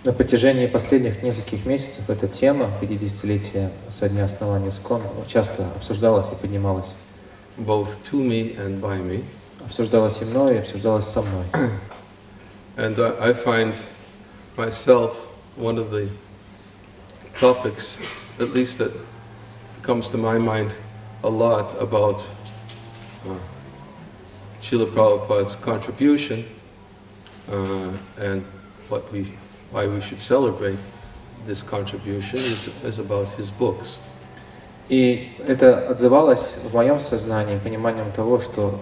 На протяжении последних нескольких месяцев эта тема 50-летия со дня основания ИСККОН часто обсуждалась и поднималась. Both to me and by me. Обсуждалась и мной, и обсуждалась со мной. And I find myself one of the topics, at least that comes to my mind a lot about Srila Prabhupada's contribution and why we should celebrate this contribution is about his books. И это отзывалось в моем сознании пониманием того, что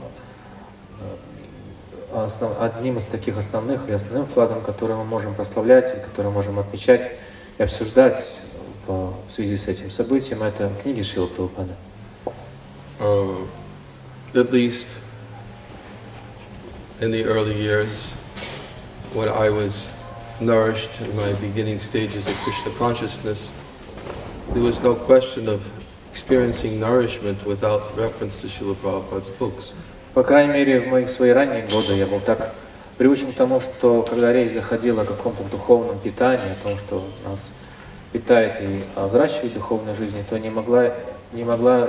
одним из таких основных или основным вкладом, который мы можем прославлять, и который мы можем отмечать и обсуждать в связи с этим событием, это книги Шрилы Прабхупады. At least in the early years, when I was nourished in my beginning stages of Krishna consciousness, there was no question of experiencing nourishment without reference to Srila Prabhupada's books. По крайней мере, в свои ранние годы я был так приучен к тому, что когда речь заходила о каком-то духовном питании, о том, что нас питает и взращивает духовной жизни, то не могла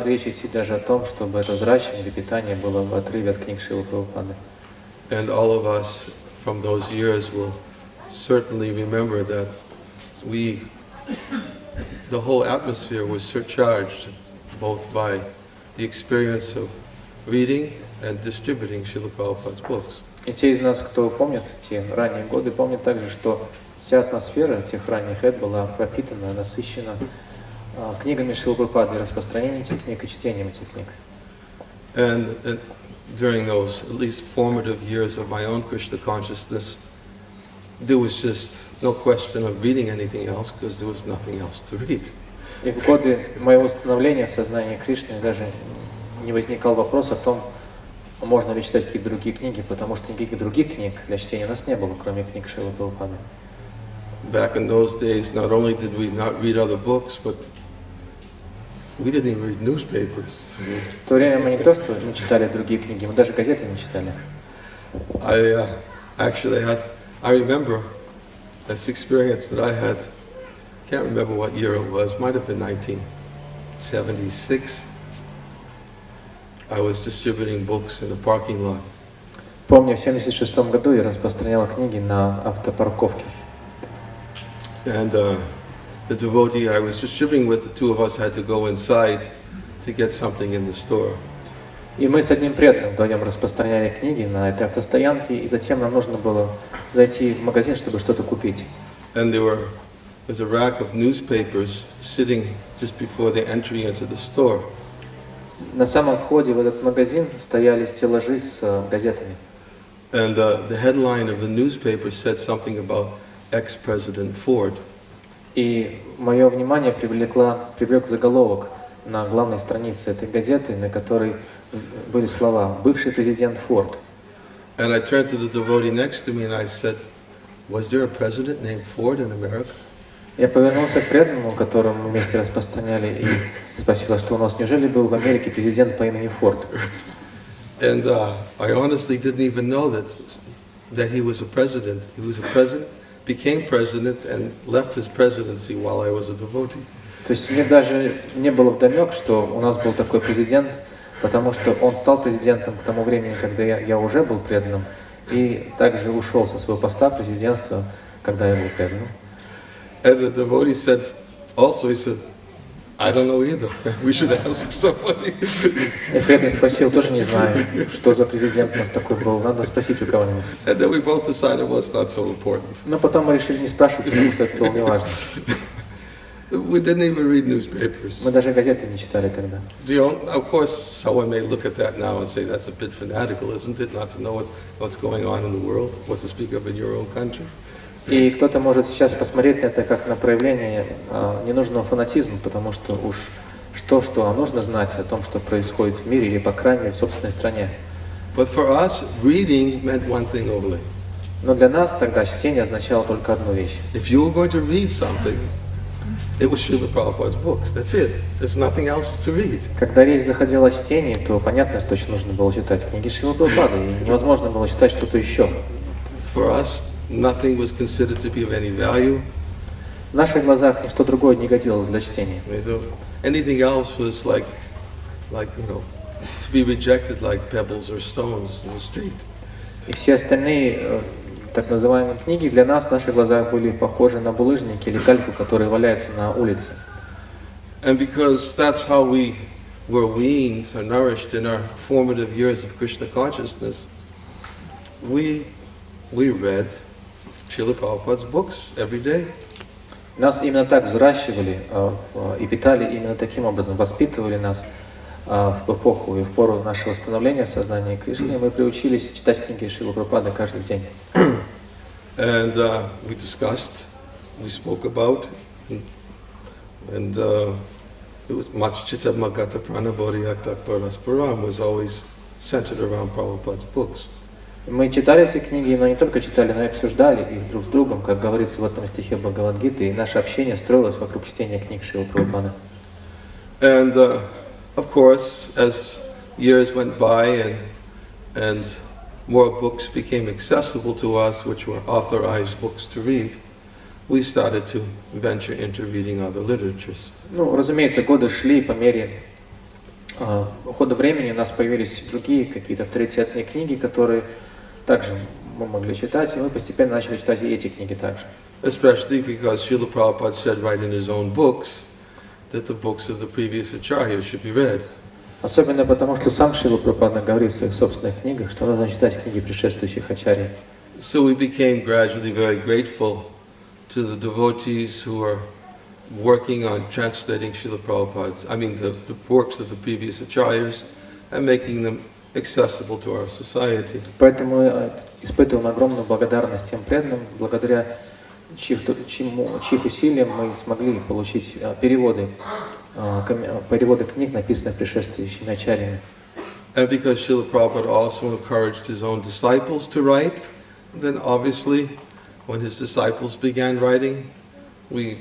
речь идти даже о том, чтобы это взращивание или питание было в отрыве от книг Шрилы Прабхупады. And all of us from those years will certainly remember that the whole atmosphere was surcharged both by the experience of reading and distributing Srila Prabhupada's books. И те из нас, кто помнит те ранние годы, помнят также, что вся атмосфера тех ранних лет была пропитана, насыщена книгами Шрилы Прабхупады, распространением этих книг и чтением этих книг. And during those at least formative years of my own Krishna consciousness, there was just no question of reading anything else because there was nothing else to read. И в годы моего становления в сознании Кришны даже не возникал вопрос о том, можно ли читать какие-то другие книги, потому что никаких других книг для чтения у нас не было, кроме книг Шрилы Прабхупады. Back in those days, not only did we not read other books, but we didn't even read newspapers. В то время мы не то, что не читали другие книги, мы даже газеты не читали. I remember this experience that I had, can't remember what year it was, might have been 1976. I was distributing books in a parking lot. Помню, в 1976 году я распространял книги на автопарковке. And the devotee I was distributing with, the two of us had to go inside to get something in the store. И мы с одним преданным вдвоем распространяли книги на этой автостоянке, и затем нам нужно было зайти в магазин, чтобы что-то купить. And there was a rack of newspapers sitting just before the entry into the store. На самом входе в этот магазин стояли стеллажи с газетами. And the headline of the newspaper said something about ex-president Ford. И мое внимание привлек заголовок на главной странице этой газеты, на которой были слова «Бывший президент Форд». And I turned to the devotee next to me and I said, "Was there a president named Ford in America?" Я повернулся к преданному, которому мы вместе распространяли, и спросил, что у нас неужели был в Америке президент по имени Форд? And I honestly didn't even know that he was a president. He was a president, became president, and left his presidency while I was a devotee. То есть мне даже не было вдомек, что у нас был такой президент, потому что он стал президентом к тому времени, когда я уже был преданным, и также ушел со своего поста президентства, когда я был преданным. And the devotee said, he said, "I don't know either. We should ask somebody." И преданный спросил, тоже не знаю, что за президент у нас такой был, надо спросить у кого-нибудь. And then we both decided, well, it's not so important. Но потом мы решили не спрашивать, потому что это было неважно. We didn't even read newspapers. Мы даже газеты не читали тогда. Of course, someone may look at that now and say that's a bit fanatical, isn't it? Not to know what's going on in the world, what to speak of in your own country. И кто-то может сейчас посмотреть на это как на проявление ненужного фанатизма, потому что уж что, а нужно знать о том, что происходит в мире или, по крайней мере, в собственной стране. But for us, reading meant one thing only. Но для нас тогда чтение означало только одну вещь. If you were going to read something, it was Srila Prabhupada's books. That's it. There's nothing else to read. Когда речь заходила о чтении, то понятно, что нужно было читать книги Шрилы Прабхупады, и невозможно было читать что-то еще. For us, nothing was considered to be of any value. В наших глазах ничто другое не годилось для чтения. So anything else was like you know, to be rejected like pebbles or stones in the street. И все остальные так называемые книги для нас в наших глазах были похожи на булыжники или кальку, которые валяются на улице. And because that's how we were weaned or nourished in our formative years of Krishna consciousness, we read Srila Prabhupada's books every day. Нас именно так взращивали и питали именно таким образом, воспитывали нас в эпоху и в пору нашего становления в сознании Кришны. Мы приучились читать книги Шрилы Прабхупады каждый день. And we discussed, we spoke about, and it was Machchita Magata Pranabodhiyakta Parasparam was always centered around Prabhupada's books. Мы читали эти книги, но не только читали, но и обсуждали их друг с другом, как говорится в этом стихе Бхагавад-Гиты, и наше общение строилось вокруг чтения книг Шрилы Прабхупады. And of course, as years went by and more books became accessible to us, which were authorized books to read, we started to venture into reading other literatures. Ну, разумеется, годы шли, по мере хода времени у нас появились другие какие-то авторитетные книги, которые также мы могли читать, и мы постепенно начали читать и эти книги также. Especially because Srila Prabhupada said right in his own books that the books of the previous acharyas should be read. Особенно потому, что сам Шрила Прабхупада говорит в своих собственных книгах, что нужно читать книги предшествующих ачарьи. So we became gradually very grateful to the devotees who are working on translating Srila Prabhupada's, the works of the previous acharyas and making them accessible to our society. Поэтому мы испытываем огромную благодарность тем преданным, благодаря чьих усилиям мы смогли получить переводы книг, написанных предшествующими ачарьями. And because Srila Prabhupada also encouraged his own disciples to write, then obviously when his disciples began writing, we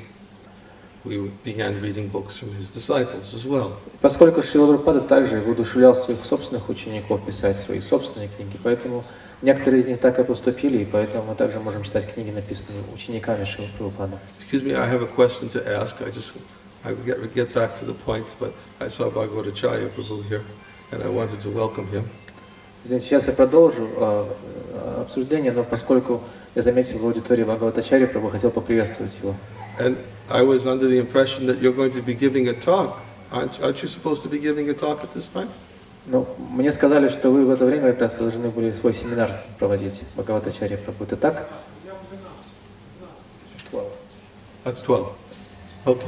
began reading books from his disciples as well. Поскольку Шрила Прабхупада также воодушевлял своих собственных учеников писать свои собственные книги, поэтому некоторые из них так и поступили, и поэтому мы также можем читать книги, написанные учениками Шрилы Прабхупады. Excuse me, I have a question to ask. I get back to the point, but I saw Bhagavad-Gitу Prabhu here, and I wanted to welcome him. Сейчас я продолжу обсуждение, но поскольку я заметил в аудитории Бхагаватачарьи Прабху, хотел поприветствовать его. And I was under the impression that you're going to be giving a talk. Aren't you supposed to be giving a talk at this time? Ну, мне сказали, что вы в это время как раз должны были свой семинар проводить Бхагаватачарьи Прабху. Это так? 12. That's 12. Okay.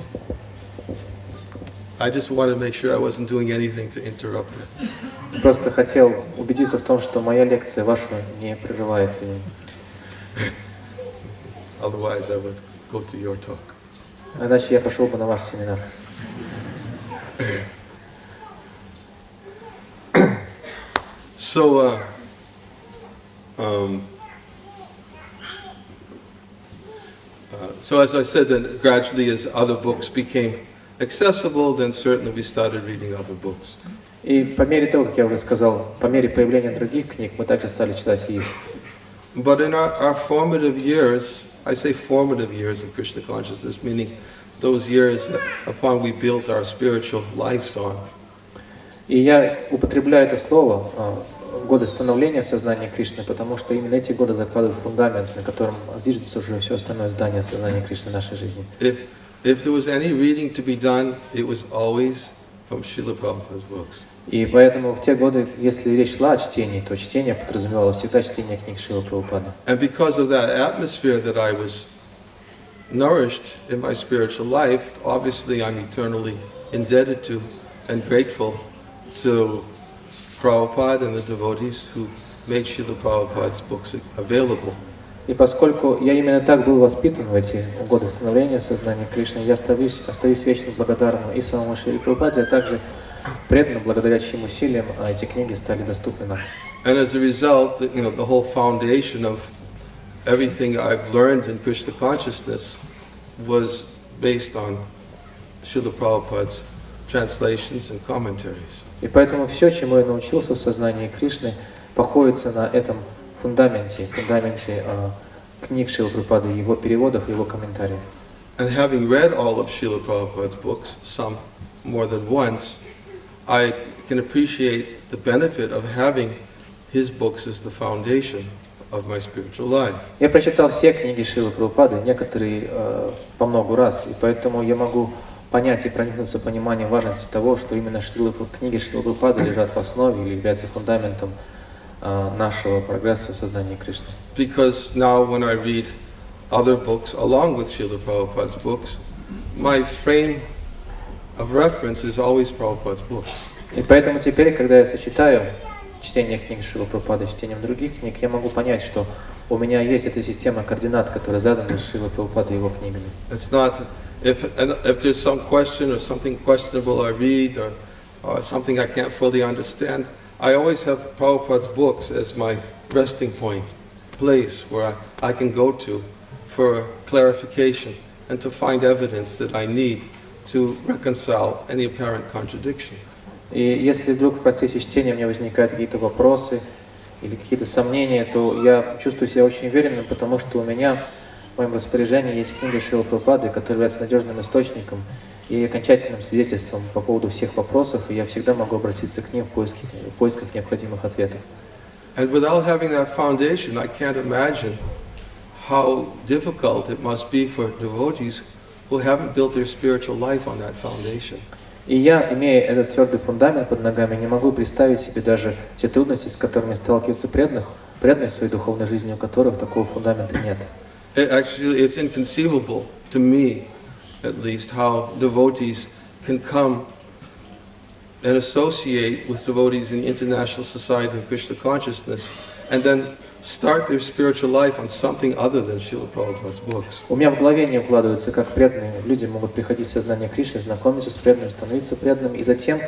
I just wanted to make sure I wasn't doing anything to interrupt it. Просто хотел убедиться в том, что моя лекция вашу не прерывает. Otherwise, I would go to your talk. Иначе я пошел бы на ваш семинар. So, so as I said, then gradually as other books became accessible, then certainly we started reading other books. И по мере того, как я уже сказал, по мере появления других книг, мы также стали читать и их. But in our formative years, I say formative years of Krishna consciousness, meaning those years upon we built our spiritual lives on. И я употребляю это слово годы становления в сознании Кришны, потому что именно эти годы закладывают фундамент, на котором зиждется уже все остальное здание сознания Кришны в нашей жизни. If there was any reading to be done, it was always from Srila Prabhupada's books. И поэтому в те годы, если речь шла о чтении, то чтение подразумевало всегда чтение книг Шрилы Прабхупады. And because of that atmosphere that I was nourished in my spiritual life, obviously I'm eternally indebted to and grateful to Prabhupada and the devotees who made Srila Prabhupada's books available. И поскольку я именно так был воспитан в эти годы становления в сознании Кришны, я остаюсь вечно благодарным и самому Шриле Прабхупаде, а также преданным, благодаря чьим усилиям эти книги стали доступны нам. And as a result, the whole foundation of everything I've learned in Krishna consciousness was based on Srila Prabhupada's translations and commentaries. И поэтому все, чему я научился в сознании Кришны, покоится на этом фундаменте книг Шрилы Прабхупады, его переводов и его комментариев. And having read all of Srila Prabhupada's books, some more than once, I can appreciate the benefit of having his books as the foundation of my spiritual life. Я прочитал все книги Шрилы Прабхупады, некоторые по много раз, и поэтому я могу понять и проникнуться пониманием важности того, что именно книги Шрилы Прабхупады лежат в основе или являются фундаментом нашего прогресса в сознании Кришны. Because now when I read other books along with Srila Prabhupada's books, my frame of reference is always Prabhupada's books. И поэтому теперь, когда я сочетаю чтение книг Шрилы Прабхупады с чтением других книг, я могу понять, что у меня есть эта система координат, которая задана Шрилой Прабхупадой и его книгами. It's not if there's some question or something questionable I read or something I can't fully understand, I always have Prabhupada's books as my resting point, place where I can go to for clarification and to find evidence that I need to reconcile any apparent contradiction. И если вдруг в процессе чтения у меня возникают какие-то вопросы или какие-то сомнения, то я чувствую себя очень уверенным, потому что у меня в моем распоряжении есть книга Шрилы Прабхупады, которая является надежным источником и окончательным свидетельством по поводу всех вопросов, и я всегда могу обратиться к ним в поисках необходимых ответов. And without having that foundation, I can't imagine how difficult it must be for devotees who haven't built their spiritual life on that foundation. И я, имея этот твердый фундамент под ногами, не могу представить себе даже те трудности, с которыми сталкиваются преданных в своей духовной жизни, у которых такого фундамента нет. Actually, it's inconceivable to me, at least, how devotees can come and associate with devotees in the International Society of Krishna Consciousness and then start their spiritual life on something other than Srila Prabhupada's books. У меня в голове не укладывается, как преданные люди могут приходить в сознание Кришны, знакомиться с преданным, становиться преданным и затем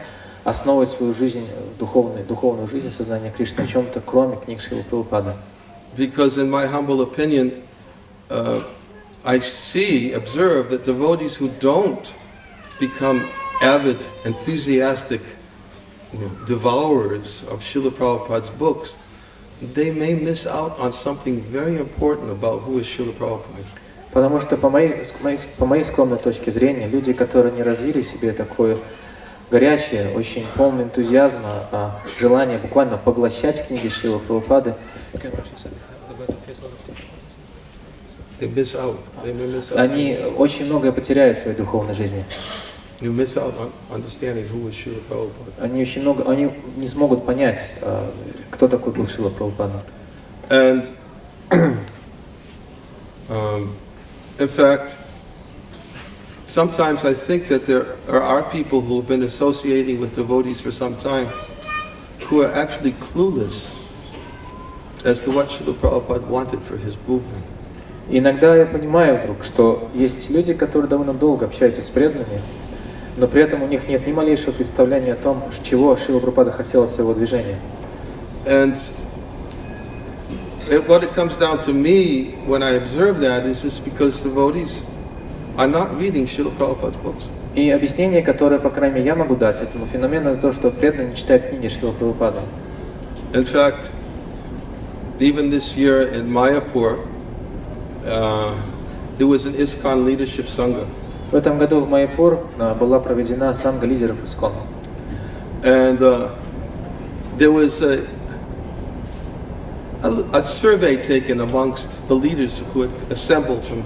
основывать свою жизнь, духовную жизнь сознания Кришны на чем-то, кроме книг Шрилы Прабхупады. Because in my humble opinion, I observe that devotees who don't become avid, enthusiastic devourers of Srila Prabhupada's books, they may miss out on something very important about who is Srila Prabhupada. Потому что по моей скромной точке зрения, люди, которые не развили в себе такое горячее, очень полное энтузиазма, желание буквально поглощать книги Шрилы Прабхупады, они очень многое потеряют в своей духовной жизни. Они не смогут понять, кто такой был Шрила Прабхупада. And in fact, sometimes I think that there are people who have been associating with devotees for some time who are actually clueless as to what Srila Prabhupada wanted for his movement. Иногда я понимаю вдруг, что есть люди, которые довольно долго общаются с преданными, но при этом у них нет ни малейшего представления о том, чего Шрила Прабхупада хотел от своего движения. And what it comes down to me when I observe that is just because devotees are not reading Srila Prabhupada's books. И объяснение, которое, по крайней мере, я могу дать этому феномену, это то, что преданные не читают книги Шрилы Прабхупады. In fact, even this year in Mayapur, there was an ISKCON leadership sangha. В этом году в Майяпур была проведена санга лидеров ИСККОН. And there was a survey taken amongst the leaders who had assembled from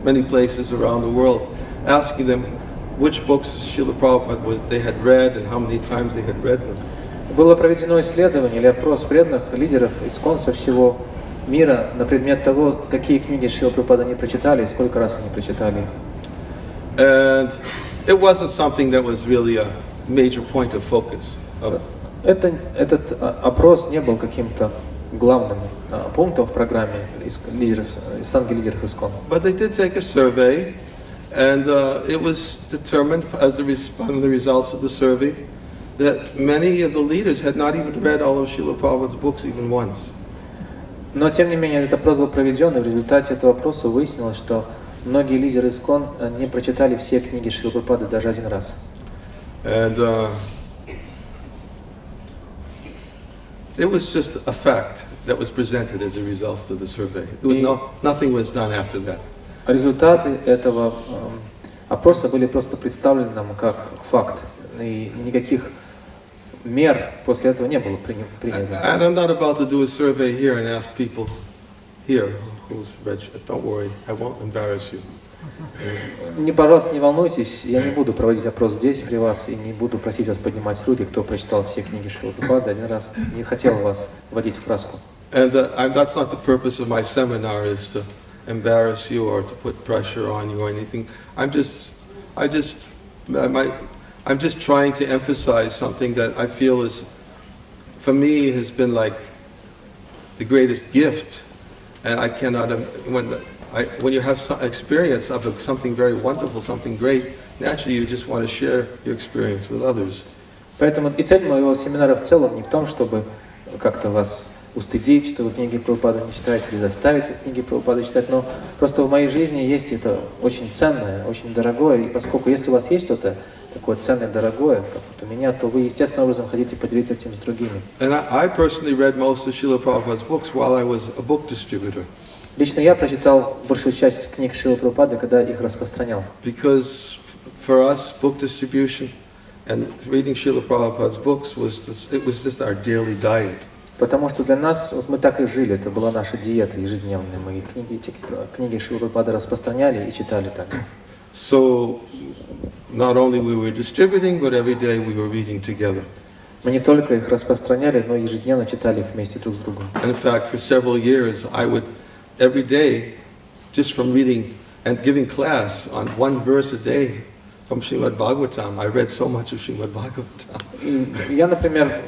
many places around the world, asking them which books Srila Prabhupada they had read and how many times they had read them. Было проведено исследование или опрос преданных лидеров ИСККОН со всего мира на предмет того, какие книги Шрила Прабхупады они прочитали и сколько раз они прочитали их. And it wasn't something that was really a major point of focus. Этот опрос не был каким-то главным пунктом в программе санги лидеров ИСККОН. But they did take a survey, and it was determined as one of the results of the survey that many of the leaders had not even read all of Srila Prabhupada's books even once. Но тем не менее этот опрос был проведен, и в результате этого опроса выяснилось, что многие лидеры ИСККОН не прочитали все книги Шрилы Прабхупады даже один раз. And It was just a fact that was presented as a result of the survey. Nothing was done after that. Результаты этого опроса были просто представлены нам как факт, и никаких мер после этого не было принято. And I'm not about to do a survey here and ask people here who's registered. Don't worry, I won't embarrass you. Пожалуйста, не волнуйтесь, я не буду проводить опрос здесь при вас и не буду просить вас поднимать руки, кто прочитал все книги Шрилы Прабхупады. Один раз не хотел вас вводить в краску. And that's not the purpose of my seminar, is to embarrass you or to put pressure on you or anything. I'm just trying to emphasize something that I feel is, for me, has been like the greatest gift, and I cannot. When you have some experience of something very wonderful, something great, naturally you just want to share your experience with others. Поэтому и цель моего семинара в целом не в том, чтобы как-то вас устыдить, что вы книги Прабхупады не читаете, или заставить книги Прабхупады читать, но просто в моей жизни есть это очень ценное, очень дорогое, и поскольку если у вас есть что-то такое ценное, дорогое, как вот у меня, то вы естественным образом хотите поделиться этим с другими. And I personally read most of Srila Prabhupada's books while I was a book distributor. Lично я прочитал большую часть книг Шрилы Прабхупады, когда их распространял. Because for us, book distribution and reading Srila Prabhupada's books was just our daily diet. Потому что для нас, вот мы так и жили, это была наша диета ежедневная. Мы книги Шрилы Прабхупады распространяли и читали так. So not only we were distributing, but every day we were reading together. Мы не только их распространяли, но и ежедневно читали их вместе друг с другом. And in fact, for several years, I would every day, just from reading and giving class on one verse a day from Srimad Bhagavatam, I read so much of Srimad Bhagavatam. Я, например,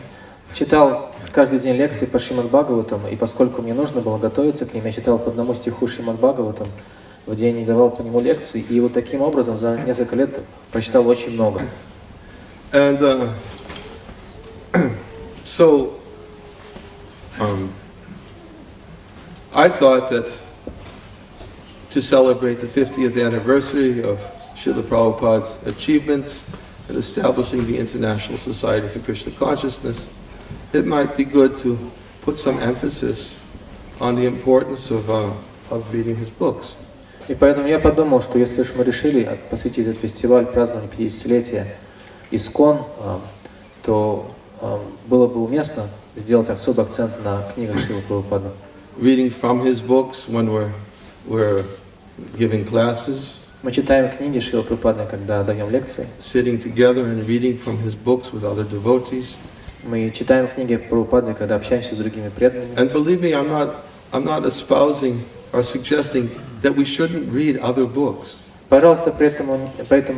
читал каждый день лекции по Шримад Бхагаватам, и поскольку мне нужно было готовиться к ним, я читал по одному стиху Шримад Бхагаватам в день и давал по нему лекции, и вот таким образом за несколько лет прочитал очень много. And so I thought that to celebrate the 50th anniversary of Srila Prabhupada's achievements in establishing the International Society for Krishna Consciousness, it might be good to put some emphasis on the importance of reading his books. И поэтому я подумал, что если уж мы решили посвятить этот фестиваль празднованию 50-летия ИСККОН, то было бы уместно сделать особый акцент на книгах Шрилы Прабхупады. Reading from his books when we're giving classes. Мы читаем книги Шрилы Прабхупады, когда даем лекции. Sitting together and reading from his books with other devotees. Мы читаем книги Прабхупады, когда общаемся с другими преданными. And believe me, I'm not espousing or suggesting that we shouldn't read other books. Пожалуйста, поэтому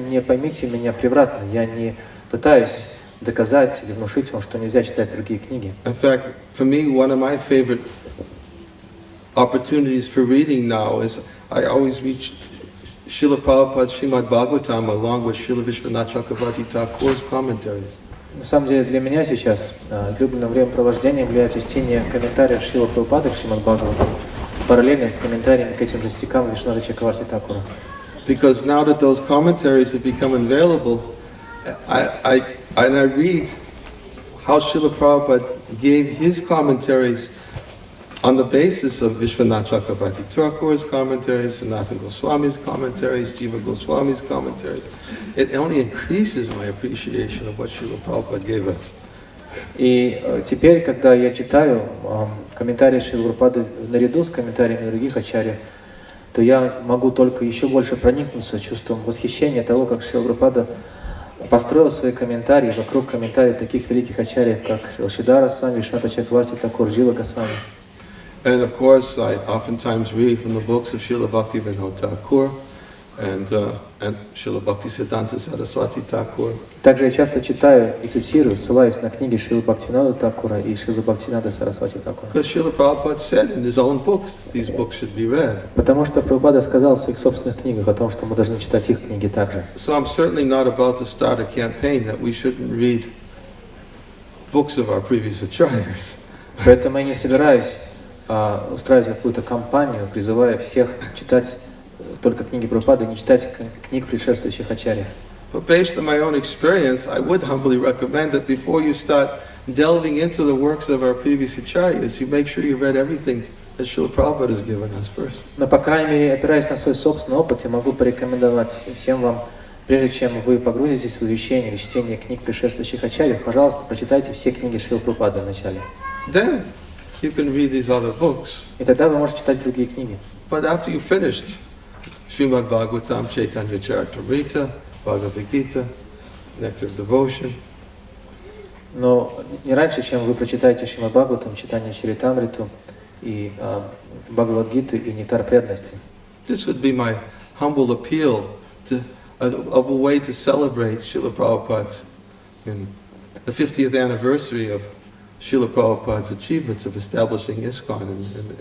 не поймите меня превратно. Я не пытаюсь доказать или внушить вам, что нельзя читать другие книги. In fact, for me, one of my favorite opportunities for reading now is I always read Srila Prabhupada's Srimad Bhagavatam along with Srila Vishwanath Chakravarti Thakur's commentaries. На самом деле для меня сейчас излюбленным времяпровождением является чтение комментариев Шрилы Прабхупады к Шримад Бхагаватам, параллельно с комментариями к этим же стихам Вишваната Чакраварти Thakura. Because now that those commentaries have become available, I read how Srila Prabhupada gave his commentaries on the basis of Vishwanath Chakravarti Thakur's commentaries, Sanatana Goswami's commentaries, Jiva Goswami's commentaries. It only increases my appreciation of what Srila Prabhupada gave us. И теперь, когда я читаю комментарии Шрилы Прабхупады наряду с комментариями других ачарьев, то я могу только еще больше проникнуться чувством восхищения того, как Шрила Прабхупада построил свои комментарии вокруг комментариев таких великих ачарьев, как Ниранджана Свами, Вишваната Чакраварти Thakura, Джива Госвами. And of course, I oftentimes read from the books of Srila Bhaktivinoda Thakur and Srila Bhaktisiddhanta Saraswati Thakur. Также я часто читаю и цитирую, ссылаюсь на книги Шрилы Бхактивинода Thakura и Шрилы Бхактисиддханты Сарасвати Thakura. Because Srila Prabhupada said in his own books, these books should be read. Потому что Прабхупада сказал в своих собственных книгах о том, что мы должны читать их книги также. So I'm certainly not about to start a campaign that we shouldn't read books of our previous acharyas. Поэтому я не собираюсь устраивать какую-то кампанию, призывая всех читать только книги Прабхупады, не читать книг предшествующих ачарьев. But based on my own experience, I would humbly recommend that before you start delving into the works of our previous acharyas, you make sure you read everything that Srila Prabhupada has given us first. Но, по крайней мере, опираясь на свой собственный опыт, я могу порекомендовать всем вам, прежде чем вы погрузитесь в изучение или чтение книг предшествующих ачарьев, пожалуйста, прочитайте все книги Шрилы Прабхупады вначале. Then you can read these other books. И тогда вы можете читать другие книги. But after you finished Srimad Bhagavatam, Chaitanya Charitamrita, Bhagavad-Gita, Nectar of Devotion, Но не раньше, чем вы прочитаете Шримад Бхагаватам, читание Чаритамриту, и Бхагавад-Гиту, и Нектар преданности. this would be my humble appeal to, of a way to celebrate Srila Prabhupada's, the 50th anniversary of Srila Prabhupada's achievements of establishing ISKCON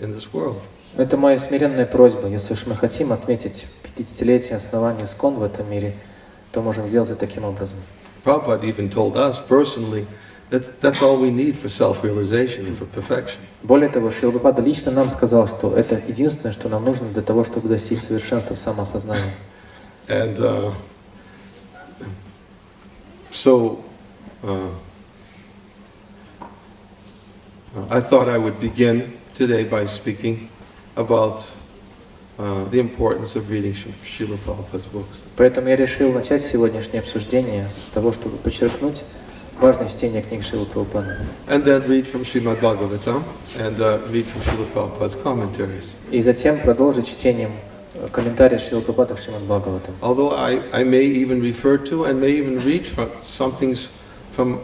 in this world. Это моя смиренная просьба. Если уж мы хотим отметить 50-летие основания ИСККОН в этом мире, то можем сделать это таким образом. Prabhupada even told us personally that that's all we need for self-realization and for perfection. Более того, Шрила Прабхупада лично нам сказал, что это единственное, что нам нужно для того, чтобы достичь совершенства в самоосознании. And I thought I would begin today by speaking about the importance of reading Srila Prabhupada's books. Поэтому я решил начать сегодняшнее обсуждение с того, чтобы подчеркнуть важность чтения книг Шрилы Прабхупады. And then read from Srimad Bhagavatam and read from Srila Prabhupada's commentaries. И затем продолжить чтением комментариев Шрилы Прабхупады к Шримад Бхагаватам. Although I may even refer to and may even read some things from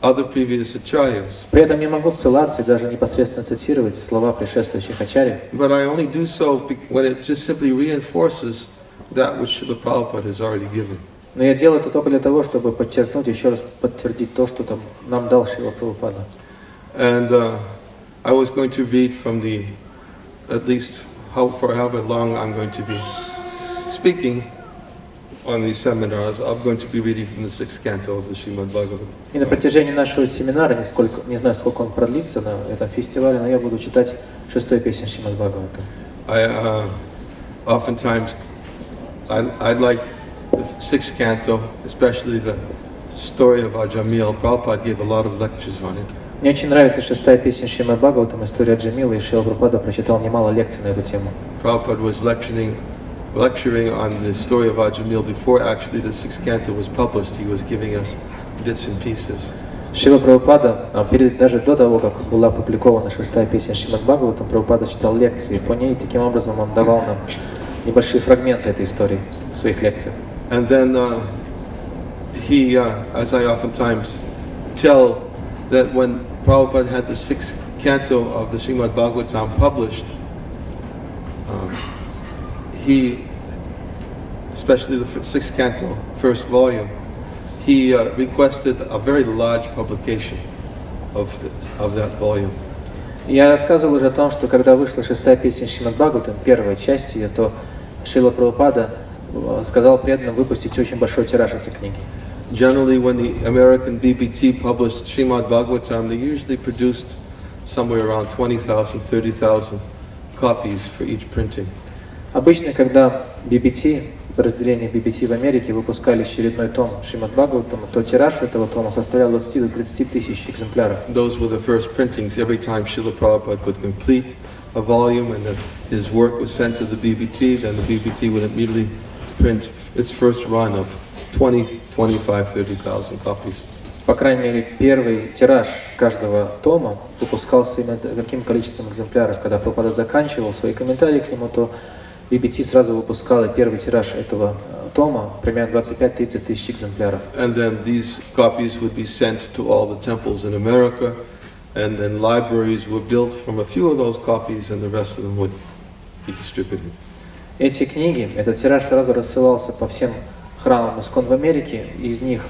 other previous acharyas. При этом я могу ссылаться и даже непосредственно цитировать слова предшествующих ачарьев. But I only do so when it just simply reinforces that which Srila Prabhupada has already given. Но я делаю это только для того, чтобы подчеркнуть, еще раз подтвердить то, что там нам дал Шрила Прабхупада. And I was going to read from the, at least for however long I'm going to be speaking on these seminars, I'm going to be reading from the 6th canto of the Srimad Bhagavatam. И на протяжении нашего семинара, не знаю, сколько он продлится на этом фестивале, но я буду читать 6-ю песню Шримад Бхагаватам. Oftentimes, I like the 6th canto, especially the story of Ajamil. Prabhupada gave a lot of lectures on it. Мне очень нравится 6-я песня Шримад Бхагаватам, история Аджамила, и Шрила Прабхупада прочитал немало лекций на эту тему. Prabhupada was lecturing on the story of Ajamil before actually the 6th canto was published. He was giving us bits and pieces. Шрила Прабхупада, даже до того, как была опубликована 6-я песня Шримад Бхагаватам, Прабхупада читал лекции по ней, и таким образом он давал нам небольшие фрагменты этой истории в своих лекциях. And then he, as I oftentimes tell, that when Prabhupada had the 6th canto of the Srimad Bhagavatam published, he, especially the 6th canto, first volume, he requested a very large publication of that volume. Я рассказывал уже о том, что когда вышла 6-я песня Шримад Бхагаватам, первая часть ее, то Шрила Прабхупада сказал преданным выпустить очень большой тираж этой книги. Generally, when the American BBT published Srimad Bhagavatam, they usually produced somewhere around 20,000, 30,000 copies for each printing. Обычно, когда BBT, подразделение BBT в Америке выпускали очередной том Шримад Бхагаватама, то тираж этого тома составлял 20 до 30 тысяч экземпляров. Those were the first printings. Every time Srila Prabhupada would complete a volume and his work was sent to the BBT, then the BBT would immediately print its first run of 20, 25, 30,000 copies. По крайней мере, первый тираж каждого тома выпускался именно таким количеством экземпляров. Когда Прабхупада заканчивал свои комментарии к нему, то BBT сразу выпускала первый тираж этого тома, примерно 25-30 тысяч экземпляров. And then these copies would be sent to all the temples in America, and then libraries were built from a few of those copies, and the rest of them would be distributed. Эти книги, этот тираж сразу рассылался по всем храмам ИСККОН в Америке, из них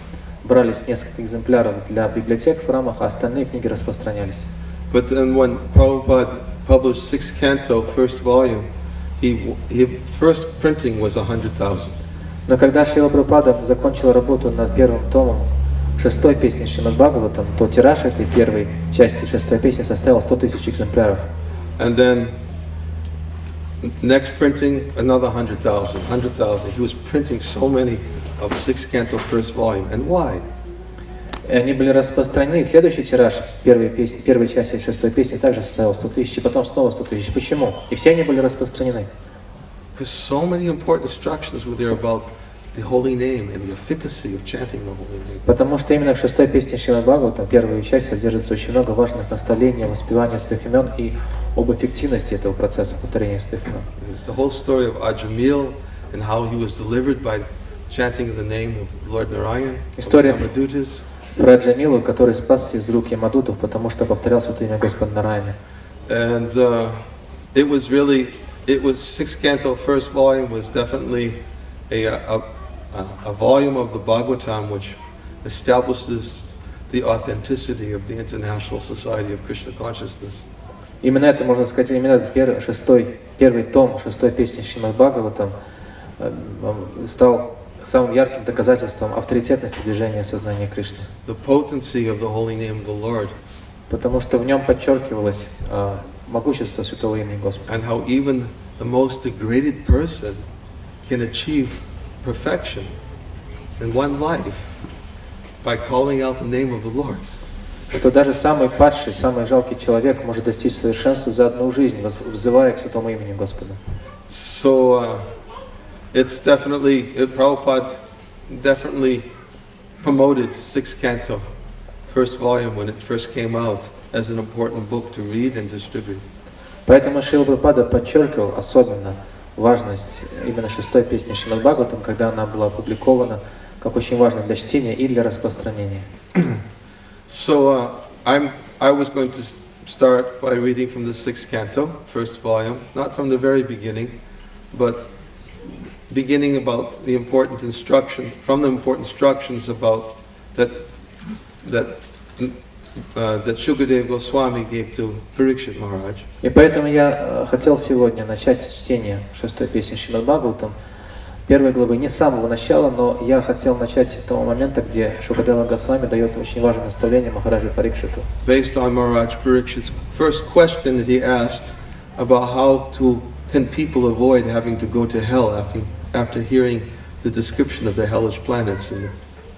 брались несколько экземпляров для библиотек в храмах, а остальные книги распространялись. But then when Prabhupada published 6th canto, first volume, his first printing was 100,000. Но когда Шрила Прабхупада закончил работу над первым томом 6-й песни Шримад Бхагаватам, то тираж этой первой части 6-й песни составил 100 тысяч экземпляров. And then next printing, another 100,000. He was printing so many of 6th canto, first volume. And why? И они были распространены. Следующий тираж первой части 6-й песни также составил 100 тысяч, и потом снова 100 тысяч. Почему? И все они были распространены. Because so many important instructions were there about the holy name and the efficacy of chanting the holy name. Потому что именно в 6-й песне Шримад Бхагаватам, первую часть, содержится очень много важных наставлений, воспевания святых имен и об эффективности этого процесса повторения святых имен. It's the whole story of Ajamil and how he was delivered by chanting the name of Lord Narayan. История про Аджамилу, который спасся из рук ямадутов, потому что повторял святое имя Господа Нараяна. And it was sixth canto, first volume was definitely a volume of the Bhagavatam which establishes the authenticity of the International Society of Krishna Consciousness. Именно это, можно сказать, именно первый том 6-й песни Шримад Бхагаватам стал самым ярким доказательством авторитетности движения сознания Кришны. The potency of the holy name of the Lord. Потому что в нем подчеркивалось могущество святого имени Господа. And how even the most degraded person can achieve perfection in one life by calling out the name of the Lord. Что даже самый падший, самый жалкий человек может достичь совершенства за одну жизнь, взывая к святому имени Господа. So it's definitely, Prabhupada definitely promoted sixth canto, first volume when it first came out, as an important book to read and distribute. Поэтому Шрила Прабхупада подчеркивал особенно важность именно 6-й песни Шримад Бхагаватам, когда она была опубликована, как очень важно для чтения и для распространения. So I was going to start by reading from the sixth canto, first volume, not from the very beginning, but beginning about the important instruction, from the important instructions about that Shukadeva Goswami gave to Parikshita Maharaj. И поэтому я хотел сегодня начать с чтения 6-й песни Шримад Бхагаватам, первой главы, не с самого начала, но я хотел начать с того момента, где Шукадева Госвами дает очень важное наставление Махараджи Парикшиту. Based on Maharaj Parikshit's first question that he asked about how can people avoid having to go to hell after hearing the description of the hellish planets in the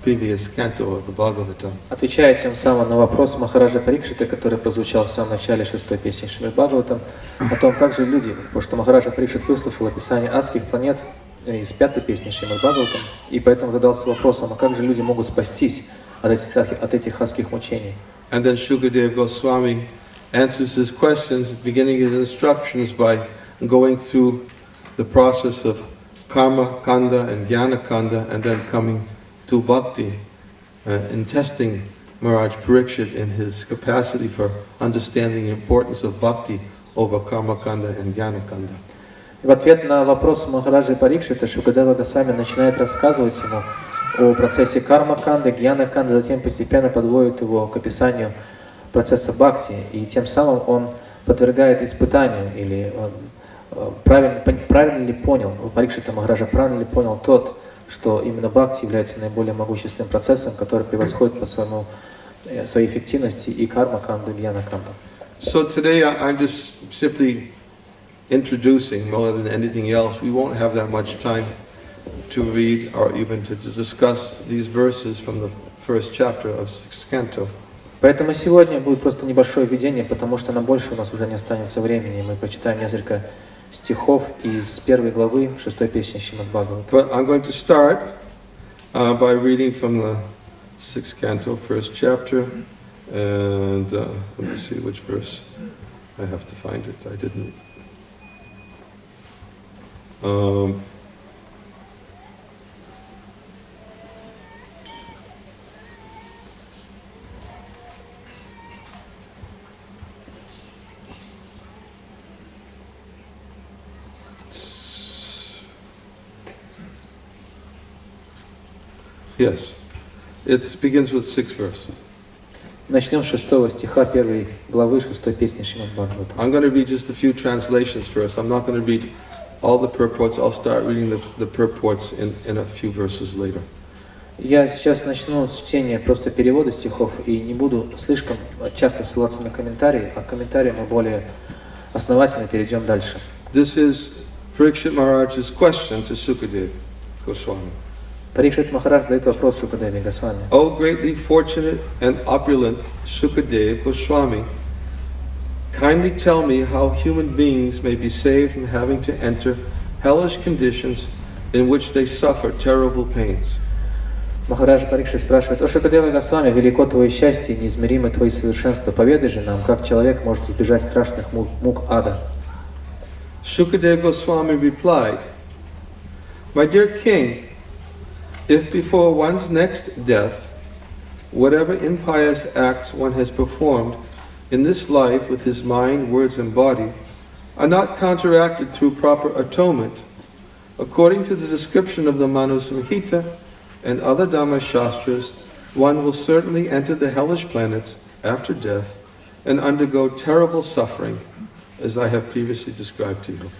previous canto of the Bhagavatam. Отвечая тем самым на вопрос Махараджа Парикшита, который прозвучал в самом начале 6-й песни Шримад Бхагаватам, о том, как же люди, потому что Махараджа Парикшит выслушал описание адских планет из 5-й песни Шримад Бхагаватам, и поэтому задался вопросом, а как же люди могут спастись от этих адских мучений? And then Shukadeva Goswami answers his questions, beginning his instructions by going through the process of karma kanda and jnana kanda, and then coming to bhakti, and testing Maharaj Parikshit in his capacity for understanding the importance of bhakti over karma kanda and jnana kanda. В ответ на вопрос Махараджи Парикшита Шукадева Госвами начинает рассказывать ему о процессе карма-канды, гьяна-канды, затем постепенно подводит его к описанию процесса бхакти, и тем самым он подвергает испытанию, или правильно ли понял, Парикшита Махараджа правильно ли понял тот, что именно бхакти является наиболее могущественным процессом, который превосходит по своей эффективности и карма-канду, и гьяна-канду. So today I'm just simply introducing more than anything else. We won't have that much time to read or even to discuss these verses from the first chapter of sixth canto. Поэтому сегодня будет просто небольшое введение, потому что на больше у нас уже не останется времени. Мы прочитаем несколько стихов из первой главы 6-й песни Шримад Бхагаватам. But I'm going to start by reading from the sixth canto, first chapter, and let me see which verse. I have to find it. I didn't. Yes, it begins with 6th verse. Начнем с 6 стиха 1 главы 6 песни Шримад Бхагаватам. I'm going to read just a few translations first. I'm not going to read all the purports. I'll start reading the purports in a few verses later. Я сейчас начну с чтения просто перевода стихов и не буду слишком часто ссылаться на комментарии, а комментарии мы более основательно перейдем дальше. This is Parikshit Maharaj's question to Shukadeva Goswami. Парикшит Махарадж задает вопрос Шукадеве Госвами. O greatly fortunate and opulent Shukadeva Goswami, kindly tell me how human beings may be saved from having to enter hellish conditions in which they suffer terrible pains. Махарадж Парикшит спрашивает: «О Шукадева Госвами, велико твое счастье, неизмеримы твои совершенства. Поведай же нам, как человек может избежать страшных мук ада». Shukadeva Goswami replied, My dear king, if before one's next death, whatever impious acts one has performed in this life with his mind, words and body are not counteracted through proper atonement, according to the description of the Manu Samhita and other Dhamma Shastras, one will certainly enter the hellish planets after death and undergo terrible suffering, as I have previously described to you.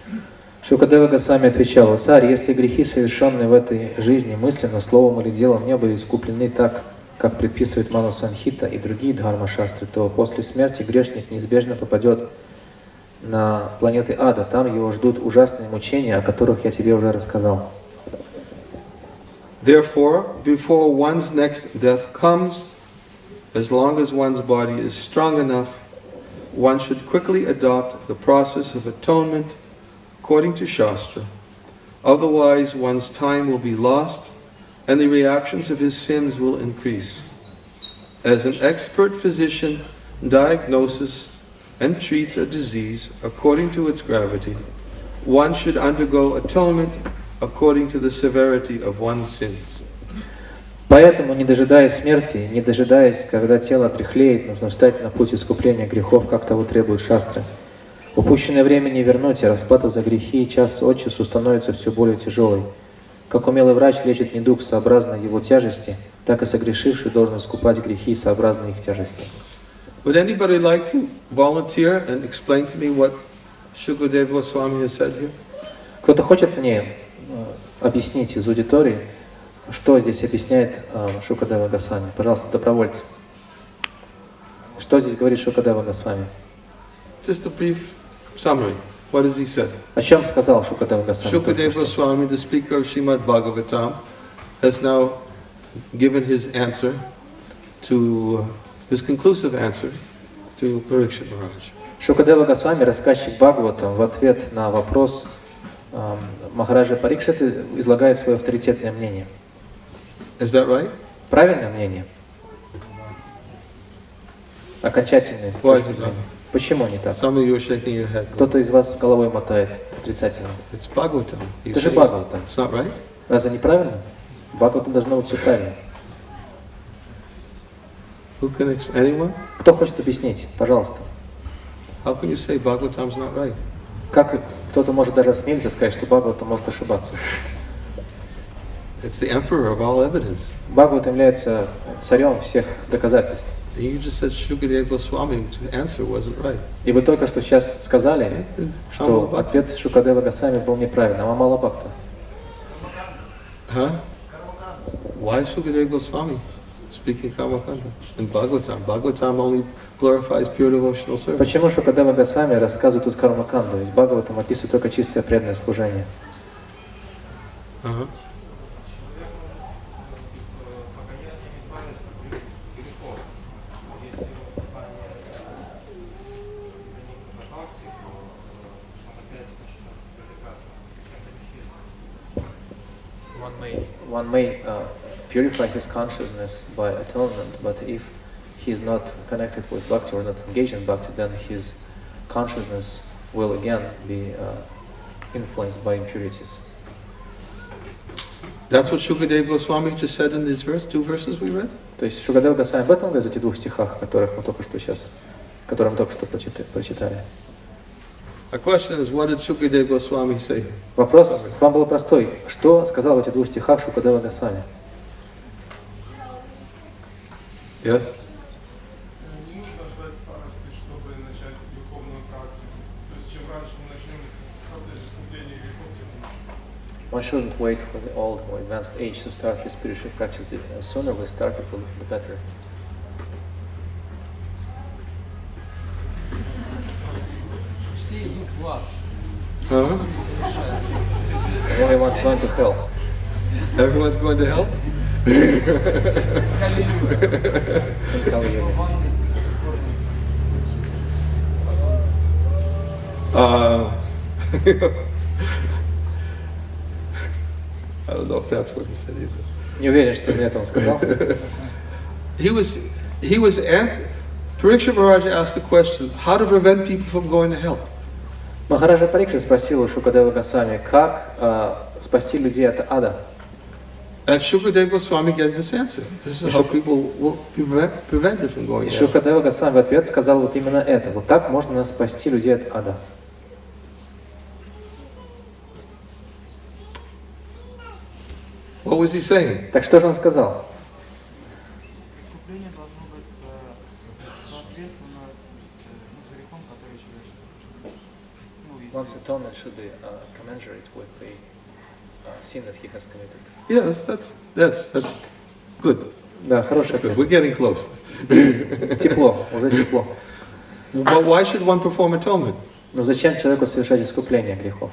Шукадева Госвами отвечал: «Царь, если грехи, совершенные в этой жизни мысленно, словом или делом, не были искуплены так, как предписывает Ману Самхита и другие дхарма-шастры, то после смерти грешник неизбежно попадет на планеты ада. Там его ждут ужасные мучения, о которых я тебе уже рассказал». Therefore, before one's next death comes, as long as one's body is strong enough, one should quickly adopt the process of atonement according to Shastra. Otherwise, one's time will be lost and the reactions of his sins will increase. As an expert physician diagnoses and treats a disease according to its gravity, one should undergo atonement according to the severity of one's sins. Поэтому, не дожидаясь смерти, не дожидаясь, когда тело дряхлеет, нужно встать на путь искупления грехов, как того требуют шастры. Упущенное время не вернуть, а расплата за грехи час от часу становится все более тяжелой. Как умелый врач лечит недуг сообразно его тяжести, так и согрешивший должен искупать грехи сообразно их тяжести. Would anybody like to volunteer and explain to me what Shukadeva Goswami has said here? Кто-то хочет мне объяснить из аудитории, что здесь объясняет Шукадева Госвами? Пожалуйста, добровольцы. Что здесь говорит Шукадева Госвами? Just a brief summary. What has he said? О чем сказал Шукадева Госвами? Shukadeva Goswami, the speaker of Srimad Bhagavatam, has now given his answer to his conclusive answer to Parikshita Maharaj. Шукадева Госвами, рассказчик Бхагаватам, в ответ на вопрос Махараджа Парикшиты излагает свое авторитетное мнение. Is that right? Правильное мнение? Окончательное. Why is it not? Почему не так? Some of you are shaking your head. Кто-то из вас головой мотает отрицательно. It's Bhagavatam. You Это же say Бхагаватам. it's not right? Разве не правильно? Бхагаватам должно быть все правильно. Who can anyone? Кто хочет объяснить? Пожалуйста. How can you say Bhagavatam's not right? Как кто-то может даже осмелиться сказать, что Бхагаватам может ошибаться? It's the emperor of all evidence. Бхагаватам является царем всех доказательств. You just said Shukadeva Goswami's answer wasn't right. И вы только что сейчас сказали, что ответ Шукадева Госвами был неправильным. Амала Бхакта. Huh? Why Shukadeva Goswami speaking Karmakanda in Bhagavatam? Bhagavatam only glorifies pure devotional service. Почему Шукадева Госвами рассказывает тут Кармаканду? Ведь Бхагаватам описывает только чистое преданное служение. One may purify his consciousness by atonement, but if he is not connected with bhakti or not engaged in bhakti, then his consciousness will again be influenced by impurities. That's what Shukadeva Goswami just said in these two verses we read? То есть Шукадева Госвами об этом говорит в этих двух стихах, которые мы только что прочитали. The question is, what did Shukadeva Goswami say? Вопрос к вам был простой. Что сказал в этих двух стихах Шукадева Госвами? Yes? One shouldn't wait for the old or advanced age to start his spiritual practice. The sooner we start it, the better. Huh? Everyone's going to hell. Everyone's going to hell? I don't know if that's what he said either. Не уверен, что это он сказал. Parikshita Maharaj asked the question, how to prevent people from going to hell? Махараджа Парикшита спросил у Шукадева Госвами, как спасти людей от ада. And Shukadeva Goswami gave this answer. This is how people will be prevented from going И to hell. Шукадева Госвами в ответ сказал вот именно это. Вот так можно спасти людей от ада. What was he saying? Так что же он сказал? Искупление должно быть соответственно с грехом, который человек. One's atonement should be commensurate with the sin that he has committed. Yes, that's good. Да, хороший That's good. ответ. We're getting close. Тепло, уже тепло. But why should one perform atonement? Но зачем человеку совершать искупление грехов?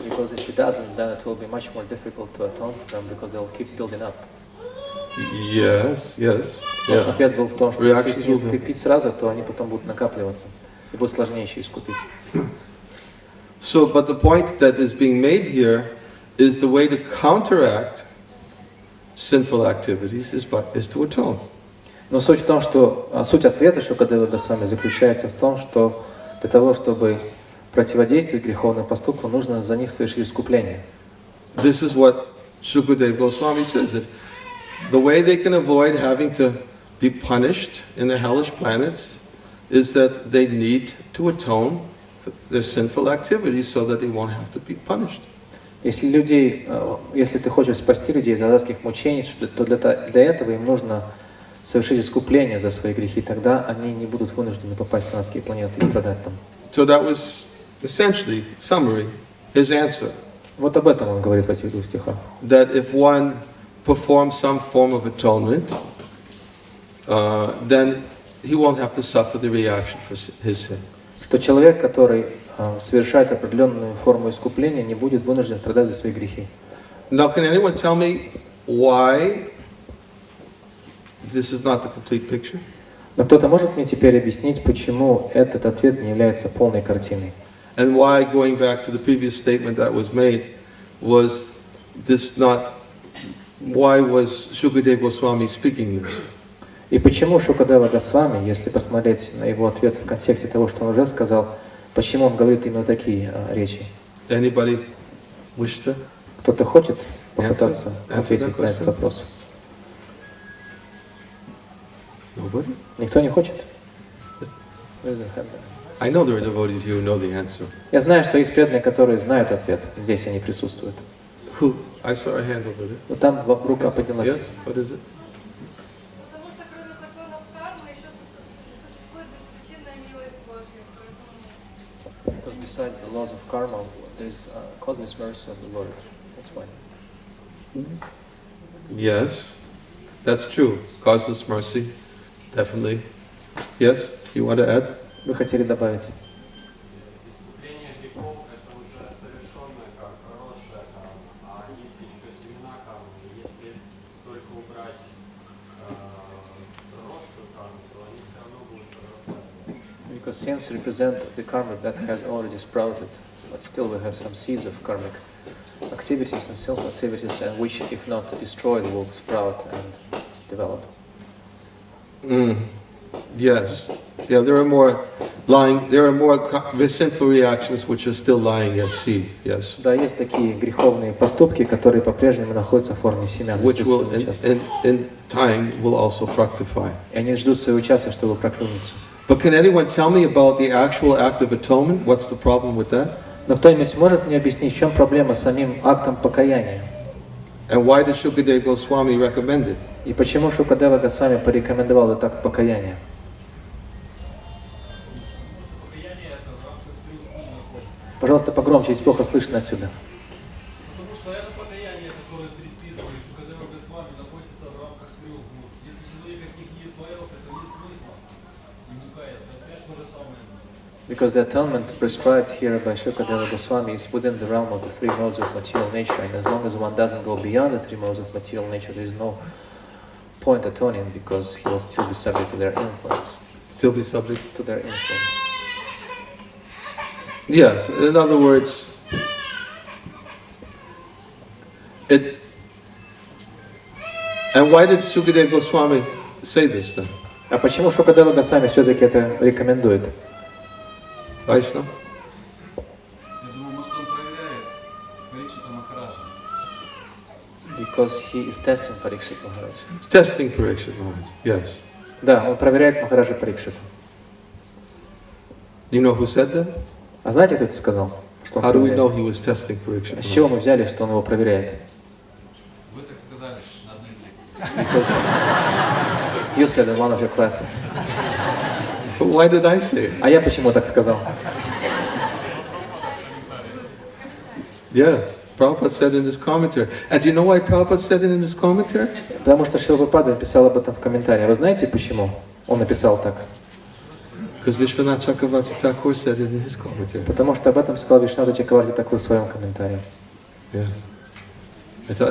Because if he doesn't, then it will be much more difficult to atone for them because they'll keep building up. Yes. Yeah. Ответ был в том, что если их не Reactions will be- скрепить сразу, то они потом будут накапливаться. И будет сложнее еще искупить. So, but the point that is being made here is the way to counteract sinful activities is to atone. Но суть в том, что суть ответа Шукадева Госвами заключается в том, что для того, чтобы противодействовать греховным поступкам, нужно за них совершить искупление. This is what Shukadeva Goswami says. If the way they can avoid having to be punished in the hellish planets is that they need to atone for their sinful activities so that they won't have to be punished. Если ты хочешь спасти людей из адских мучений, то для этого им нужно совершить искупление за свои грехи, тогда они не будут вынуждены попасть на адские планеты и страдать там. So that was essentially, summary, his answer. Вот об этом он говорит в этих двух стихах. That if one performs some form of atonement, then he won't have to suffer the reaction for his sin. Что человек, который совершает определенную форму искупления, не будет вынужден страдать за свои грехи. Now, can anyone tell me why this is not the complete picture? Но кто-то может мне теперь объяснить, почему этот ответ не является полной картиной? And why, going back to the previous statement that was made, was this not, why was Shukadeva Goswami speaking this? И почему Шукадева Госвами, если посмотреть на его ответ в контексте того, что он уже сказал, почему он говорит именно такие речи? Anybody wish to? Кто-то хочет попытаться Answer ответить that на этот question? вопрос? Nobody? Никто не хочет? I know there are devotees here who know the answer. Я знаю, что есть преданные, которые знают ответ. Здесь они присутствуют. Who? I saw a hand over there. Вот там рука поднялась. Yes? What is it? Потому что кроме законов кармы еще существует беспричинная милость Божья, поэтому... Because besides the laws of karma, there's causeless mercy of the Lord. That's why. Yes, that's true. Causeless mercy, definitely. Yes, you want to add? Вы хотели добавить? Искупление грехов – это уже совершенная карма, хорошая карма. А есть еще семена кармы. Если только убрать хорошую карму, то они все равно будут прорастать. Because sins represent the karma that has already sprouted, but still we have some seeds of karmic activities and self-activities, and which, if not destroyed, will sprout and develop. Yes. Yeah, there are more sinful reactions which are still lying as seed. Yes. Да, есть такие греховные поступки, которые по-прежнему находятся в форме семян. Which will, in time, will also fructify. И они ждут своего часа, чтобы проклюнуться. But can anyone tell me about the actual act of atonement? What's the problem with that? Но кто-нибудь может мне объяснить, в чем проблема с самим актом покаяния? And why did Shukadeva Goswami recommend it? И почему Шукадева Госвами порекомендовал этот акт покаяния? Пожалуйста, погромче, здесь плохо слышно отсюда. Потому что это покаяние, которое предписывает Шукадева Госвами, находится в рамках трех гур. Если человек от них не избавился, то нет смысла ему каяться. Опять то же самое. Because the atonement prescribed here by Shukadeva Goswami is within the realm of the three modes of material nature, and as long as one doesn't go beyond the three modes of material nature, there is no point atoning, because he will still be subject to their influence. Still be subject to their influence. Yes, in other words, and why did Shukadeva Goswami say this then? А почему Шукадева Госвами все-таки это рекомендует? Vaishnava? Я думаю, может он проверяет Парикшита Махараджа. Because he is testing Parikshit Maharaj. It's testing Parikshit Maharaj, yes. Да, он проверяет Махараджа Парикшита. You know who said that? А знаете, кто это сказал? Что он How do we know проверяет? he was testing Parikshit С чего Maharaj? мы взяли, что он его проверяет? Вы так сказали на одной из них. Because you said in one of your classes. But why did I say it? А я почему так сказал? Yes, Prabhupada said in his commentary. And do you know why Prabhupada said it in his commentary? Потому что Шрила Прабхупада написал об этом в комментарии. Вы знаете, почему он написал так? Because Vishwanath Chakravarti Thakur said it in his commentary. Потому что об этом сказал Вишнаваджа Чакраварти Такур в своем комментарии. Yes.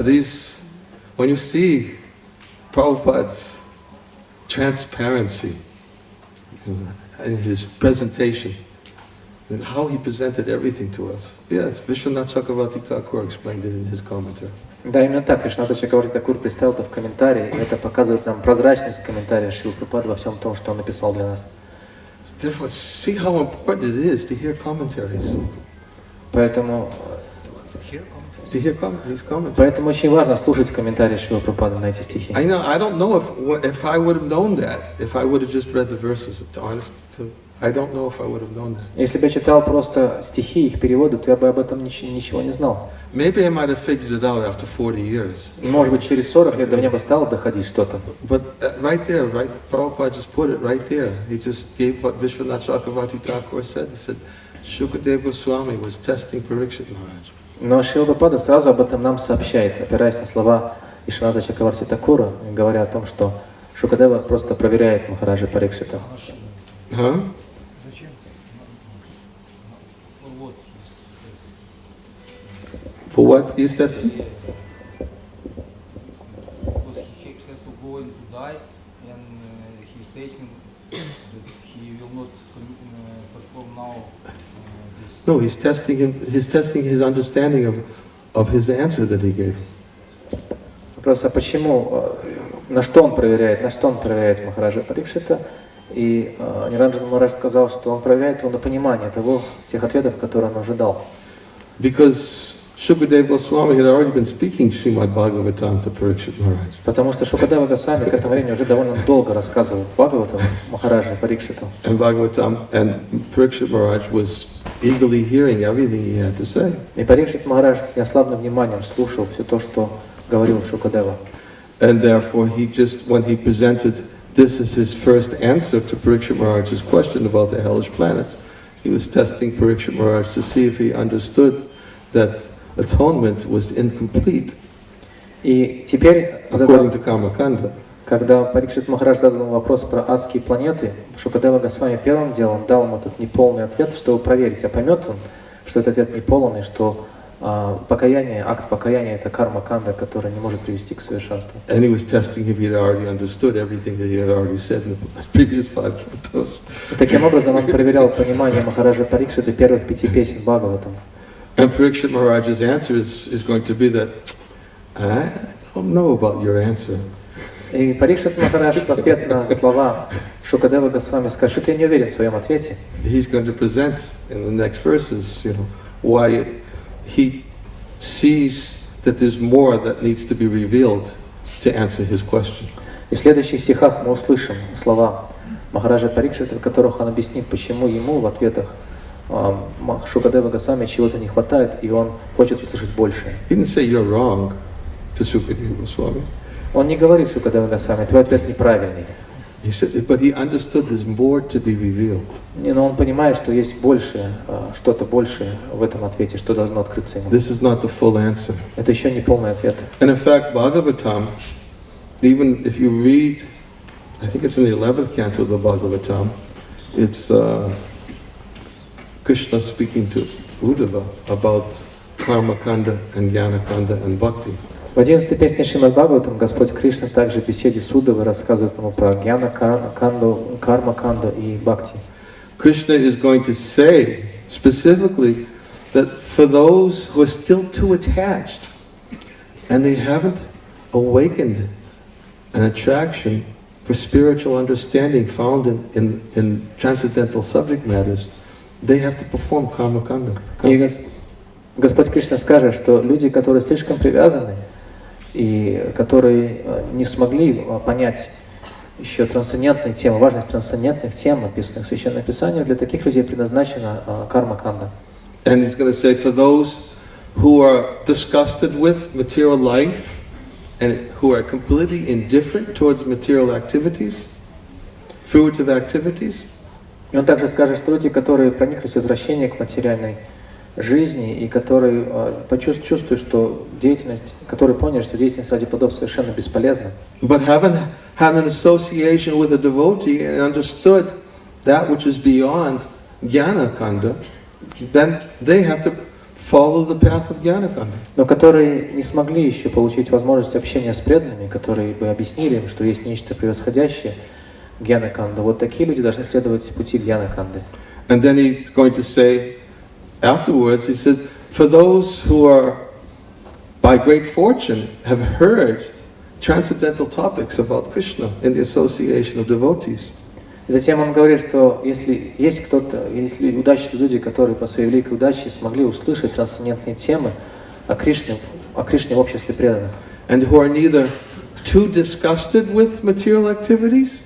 These, when you see Prabhupada's transparency in his presentation, and how he presented everything to us. Yes, Vishwanath Chakravarti Thakur explained it in his commentary. Да, именно так. Вишнаваджа Чакраварти Такур представил это в комментарии, и это показывает нам прозрачность комментария Шрилы Прабхупады во всем том, что он написал для нас. Therefore, see how important it is to hear commentaries. Поэтому These commentaries. Поэтому очень важно слушать комментарии Шрилы Прабхупады на эти стихи. I don't know if I would have known that if I would have just read the verses. I don't know if I would have known that. Если бы я читал просто стихи, их переводы, то я бы об этом ничего не знал. Maybe I might have figured it out after 40 years. Может быть, через 40 лет до меня бы стало доходить что-то. But right there, Prabhupada just put it right there. He just gave what Vishwanath Chakravarti Thakur said. He said, Shukadeva Goswami was testing Parikshit Maharaj. Но Шрила Прабхупада сразу об этом нам сообщает, опираясь на слова Вишванатха Чакраварти Такура, говоря о том, что Шукадева просто проверяет Махараджа Парикшита. Huh? For what he is testing? Because he has to go and to die, and he is stating that he will not perform now this. No, he's testing him. He's testing his understanding of his answer that he gave. Вопрос, а почему, на что он проверяет Махараджа Парикшита? И Ниранджана Махарадж сказал, что он проверяет его на понимание тех ответов, которые он уже дал. Because Shukadeva Goswami had already been speaking Srimad Bhagavatam to Parikshit Maharaj. Потому что Шукадева Госвами к этому времени уже довольно долго рассказывал Бхагаватам Махараджа Парикшиту. And Parikshit Maharaj was eagerly hearing everything he had to say. И Парикшит Махарадж с неослабным вниманием слушал все то, что говорил Шукадева. And therefore, when he presented this as his first answer to Parikshit Maharaj's question about the hellish planets, he was testing Parikshit Maharaj to see if he understood that atonement was incomplete, И теперь, according to Karmakanda. когда Парикшит Махарадж задал вопрос про адские планеты, Шукадева Госвами первым делом дал ему этот неполный ответ, чтобы проверить, а поймет он, что этот ответ неполный, что покаяние, акт покаяния — это карма-канда, который не может привести к совершенству. And he was testing if he had already understood everything that he had already said in the previous 5 cantos. И таким образом он проверял понимание Махараджа Парикшита первых 5 песен Бхагаватам. And Parikshit Maharaj's answer is going to be that, I don't know about your answer. И Парикшит Махарадж в ответ на слова Шукадева Госвами скажет, что я не уверен в своем ответе. He's going to present in the next verses, why he sees that there's more that needs to be revealed to answer his question. И в следующих стихах мы услышим слова Махараджа Парикшита, в которых он объяснит, почему ему в ответах Шукадева Госвами чего-то не хватает, и он хочет услышать большее. He didn't say you're wrong to Shukadeva Goswami. Он не говорит Шукадева Госвами, твой ответ неправильный. He said, but he understood there's more to be revealed. Но он понимает, что есть большее, что-то большее в этом ответе, что должно открыться ему. This is not the full answer. Это еще не полный ответ. And in fact, Bhagavatam, even if you read, I think it's in the 11th canto of the Bhagavatam, it's Krishna speaking to Uddhava about karma kanda and jnana kanda and bhakti. В 11-й песне Шримад Бхагаватам Господь Кришна также в беседе с Уддавой рассказывает ему про гьяна канду, карма канду и бхакти. Krishna is going to say specifically that for those who are still too attached and they haven't awakened an attraction for spiritual understanding found in transcendental subject matters, they have to perform karma kanda. И Господь Кришна скажет, что люди, которые слишком привязаны и которые не смогли понять еще трансцендентные темы, важность трансцендентных тем, описанных в Священном Писании, для таких людей предназначена карма канда. And he's going to say, for those who are disgusted with material life and who are completely indifferent towards material activities, fruitive activities, И он также скажет, что люди, которые прониклись в отвращение к материальной жизни и которые чувствуют, что деятельность, которые поняли, что деятельность ради богов совершенно бесполезна, but haven't had an association with a devotee and understood that which is beyond jnana kanda, then they have to follow the path of jnana kanda. но которые не смогли еще получить возможность общения с преданными, которые бы объяснили им, что есть нечто превосходящее гьяна канда. Вот такие люди должны следовать пути гьяна канды. And then he's going to say, afterwards, he says, for those who are, by great fortune, have heard transcendental topics about Krishna in the association of devotees. И затем он говорит, что если есть кто-то, если удачные люди, которые по своей великой удаче смогли услышать трансцендентные темы о Кришне в обществе преданных, And who are neither too disgusted with material activities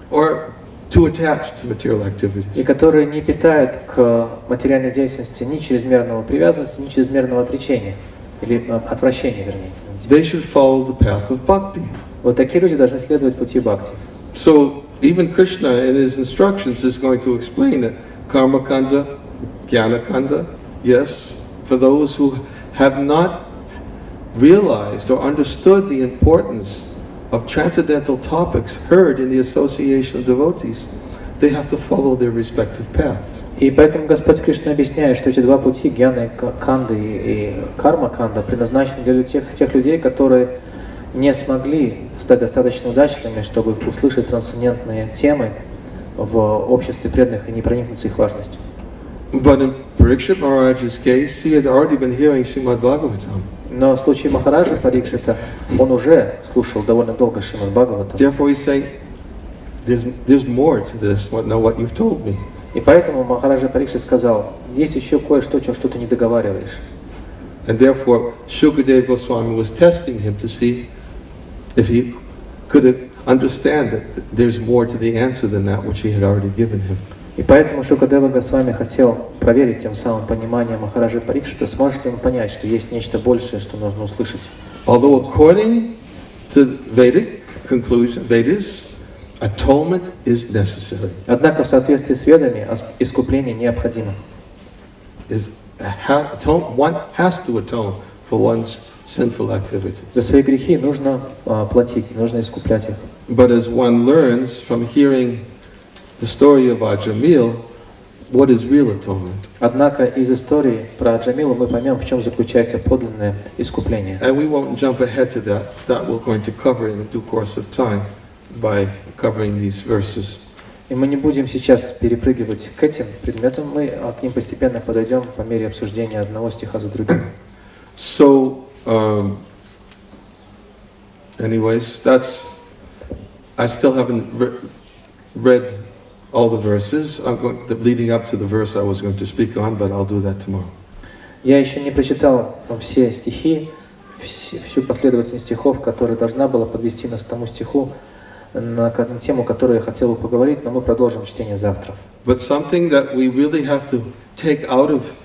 or too attached to material activities. и которые не питают к материальной деятельности ни чрезмерного привязанности, ни чрезмерного отречения, или отвращения, вернее, извините. They should follow the path of bhakti. Вот такие люди должны следовать пути бхакти. So even Krishna in his instructions is going to explain that karma kanda, jnana kanda, yes, for those who have not realized or understood the importance of transcendental topics heard in the association of devotees, they have to follow their respective paths. И поэтому Господь Кришна объясняет, что эти два пути, гьяна канды и карма канда, предназначены для тех людей, которые не смогли стать достаточно удачливыми, чтобы услышать трансцендентные темы в обществе преданных и не проникнуться их важностью. But in Parikshita Maharaj's case, he had already been hearing Srimad Bhagavatam. Но в случае Махараджа Парикшита он уже слушал довольно долго Шримад Бхагаватам. Therefore he's saying, there's more to this than what you've told me. И поэтому Махараджа Парикшит сказал, есть еще кое-что, что ты не договариваешь. And therefore, Shukadeva Goswami was testing him to see if he could understand that there's more to the answer than that which he had already given him. И поэтому Шукадева Госвами хотел проверить тем самым понимание Махараджи Парикшита, сможет ли он понять, что есть нечто большее, что нужно услышать. Although according to Vedic conclusion, Vedas, atonement is necessary. Однако в соответствии с ведами искупление необходимо. One has to atone for one's sinful activities. За свои грехи нужно платить, нужно искуплять их. But as one learns from hearing the story of Ajamil, what is real atonement? Однако из истории про Аджамила мы поймем, в чем заключается подлинное искупление. And we won't jump ahead to that. That we're going to cover in due course of time by covering these verses. И мы не будем сейчас перепрыгивать к этим предметам, мы к ним постепенно подойдем по мере обсуждения одного стиха за другим. So, anyways, I still haven't read all the verses. Leading up to the verse I was going to speak on, but I'll do that tomorrow. Я еще не прочитал все стихи, всю последовательность стихов, которая должна была подвести нас к тому стиху, на тему, которую я хотел бы поговорить, но мы продолжим чтение завтра. But something that we really have to take out of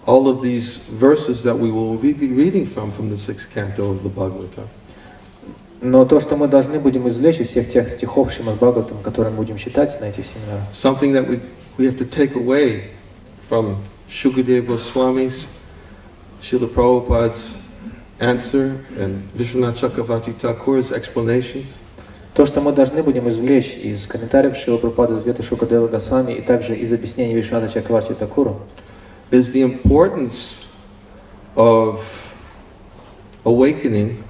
all of these verses that we will be reading from the 6th canto of the Bhagavatam. Но то, что мы должны будем извлечь из всех тех стихов Шримад Бхагаватам, которые мы будем читать на этих семинарах, something that we have to take away from Shukadeva Goswami's, Srila Prabhupada's answer and Vishwanath Chakravarti Thakur's explanations. То, что мы должны будем извлечь из комментариев Шрилы Прабхупады Света Шукадева Госвами и также из объяснений Вишванатха Чакраварти Такуру, is the importance of awakening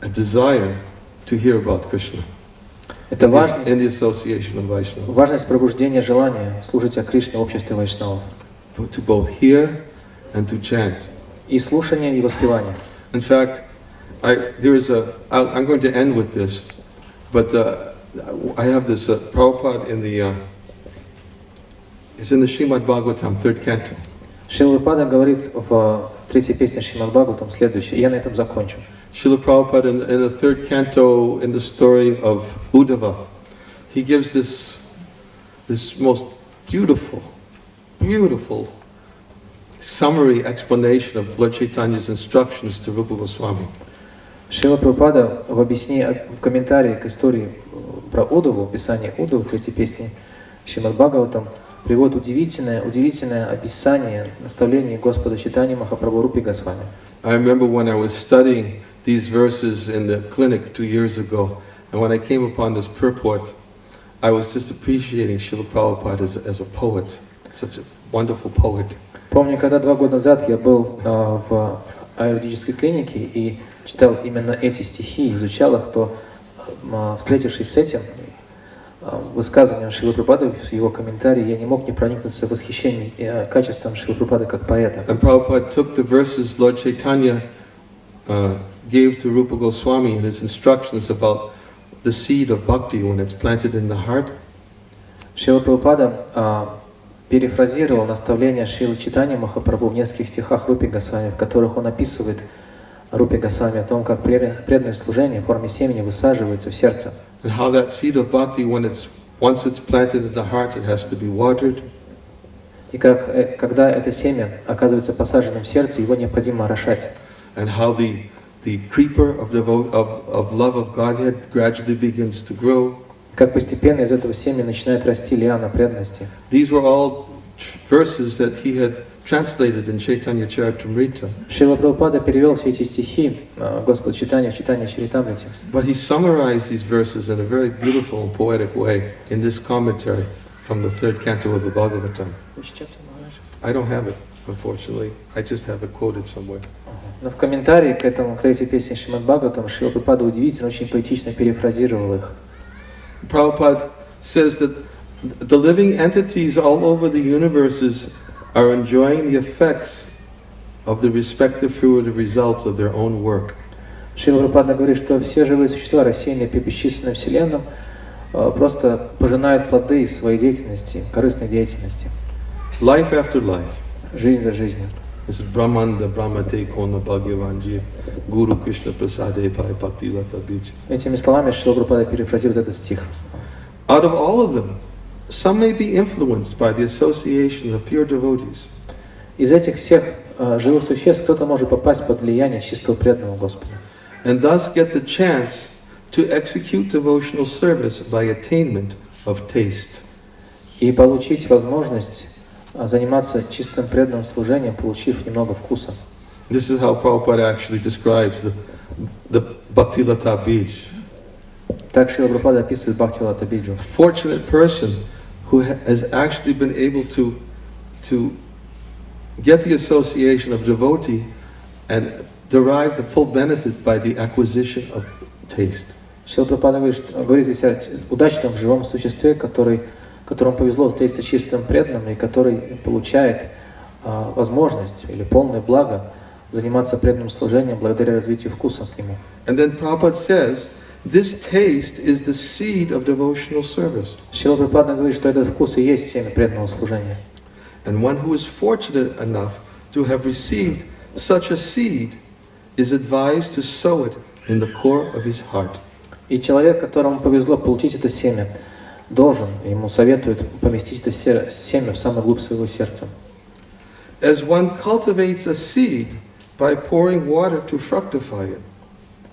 a desire to hear about Krishna это in the association of Vaishnavas. важность пробуждения желания служить о Кришне в обществе вайшнавов. To both hear and to chant. И слушание, и воспевание. In fact, I'm going to end with this, but I have this Prabhupada it's in the Srimad Bhagavatam, 3rd canto. Шрила Прабхупада говорит в третьей песне Шримад Бхагаватам следующее, и я на этом закончу. Srila Prabhupada in the 3rd canto, in the story of Uddhava, he gives this most beautiful summary explanation of Lord Chaitanya's instructions to Rupa Goswami. Шрила Прабхупада в комментарии к истории про Уддаву, в описании Уддавы в третьей песне Шримад Бхагаватам, приводит удивительное описание наставлений Господа Чайтаньи Махапрабху Рупи Госвами. I remember when I was studying these verses in the clinic 2 years ago, and when I came upon this purport, I was just appreciating Srila Prabhupada as a poet, such a wonderful poet. Помню, когда 2 года назад я был в аюрведической клинике и читал именно эти стихи, изучал их, то, встретившись с этим высказыванием Шрилы Прабхупады в его комментарии, я не мог не проникнуться восхищением качеством Шрилы Прабхупады как поэта. And Prabhupada took the verses Lord Chaitanya gave to Rupa Goswami in his instructions about the seed of bhakti when it's planted in the heart. Шрила Прабхупада перефразировал наставления Шрилы Чайтаньи Махапрабху в нескольких стихах Рупи Госвами, в которых он описывает Рупи Госвами о том, как преданное служение в форме семени высаживается в сердце. And how that seed of bhakti, once it's planted in the heart, it has to be watered. И как, когда это семя оказывается посаженным в сердце, его необходимо орошать. And how the creeper of love of Godhead gradually begins to grow. Как постепенно из этого семени начинает расти лиана преданности. These were all verses that he had translated in Chaitanya Charitamrita. Шрила Прабхупада перевел все эти стихи Господа Чайтаньи в Чайтанья Чаритамрите. But he summarized these verses in a very beautiful and poetic way in this commentary from the 3rd canto of the Bhagavatam. Which chapter, Maharaj? I don't have it, unfortunately. I just have it quoted somewhere. Но в комментарии к этой песне Шримад Бхагаватам Шрила Прабхупада удивительно, очень поэтично перефразировал их. Prabhupada says that the living entities all over the universes are enjoying the effects of the respective fruitive results of their own work. Шрила Прабхупада говорит, что все живые существа, рассеянные по бесчисленным вселенным, просто пожинают плоды своей деятельности, корыстной деятельности. Life after life. Жизнь за жизнью. This Brahmanda Brahmate Kona Bhagavanji Guru Krishna Prasade Pai Bhaktivata Bij. Этими словами Шрила Прабхупада перефразирует этот стих. Out of all of them, some may be influenced by the association of pure devotees. Из этих всех живых существ кто-то может попасть под влияние чистого преданного Господа. And thus get the chance to execute devotional service by attainment of taste. И получить возможность заниматься чистым преданным служением, получив немного вкуса. This is how Prabhupada actually describes the Bhaktilata Bij. Так Шрила Прабхупада описывает Бхактилата Биджу. A fortunate person who has actually been able to get the association of devotee and derive the full benefit by the acquisition of taste. Шрила Прабхупада говорит здесь о удачном живом существе, которому повезло встретиться чистым преданным и который получает возможность или полное благо заниматься преданным служением благодаря развитию вкуса к нему. And then Prabhupada says, this taste is the seed of devotional service. Шрила Прабхупада говорит, что этот вкус и есть семя преданного служения. And one who is fortunate enough to have received such a seed is advised to sow it in the core of his heart. И человек, которому повезло получить это семя, ему советуют поместить это семя в самую глубь своего сердца. As one cultivates a seed by pouring water to fructify it.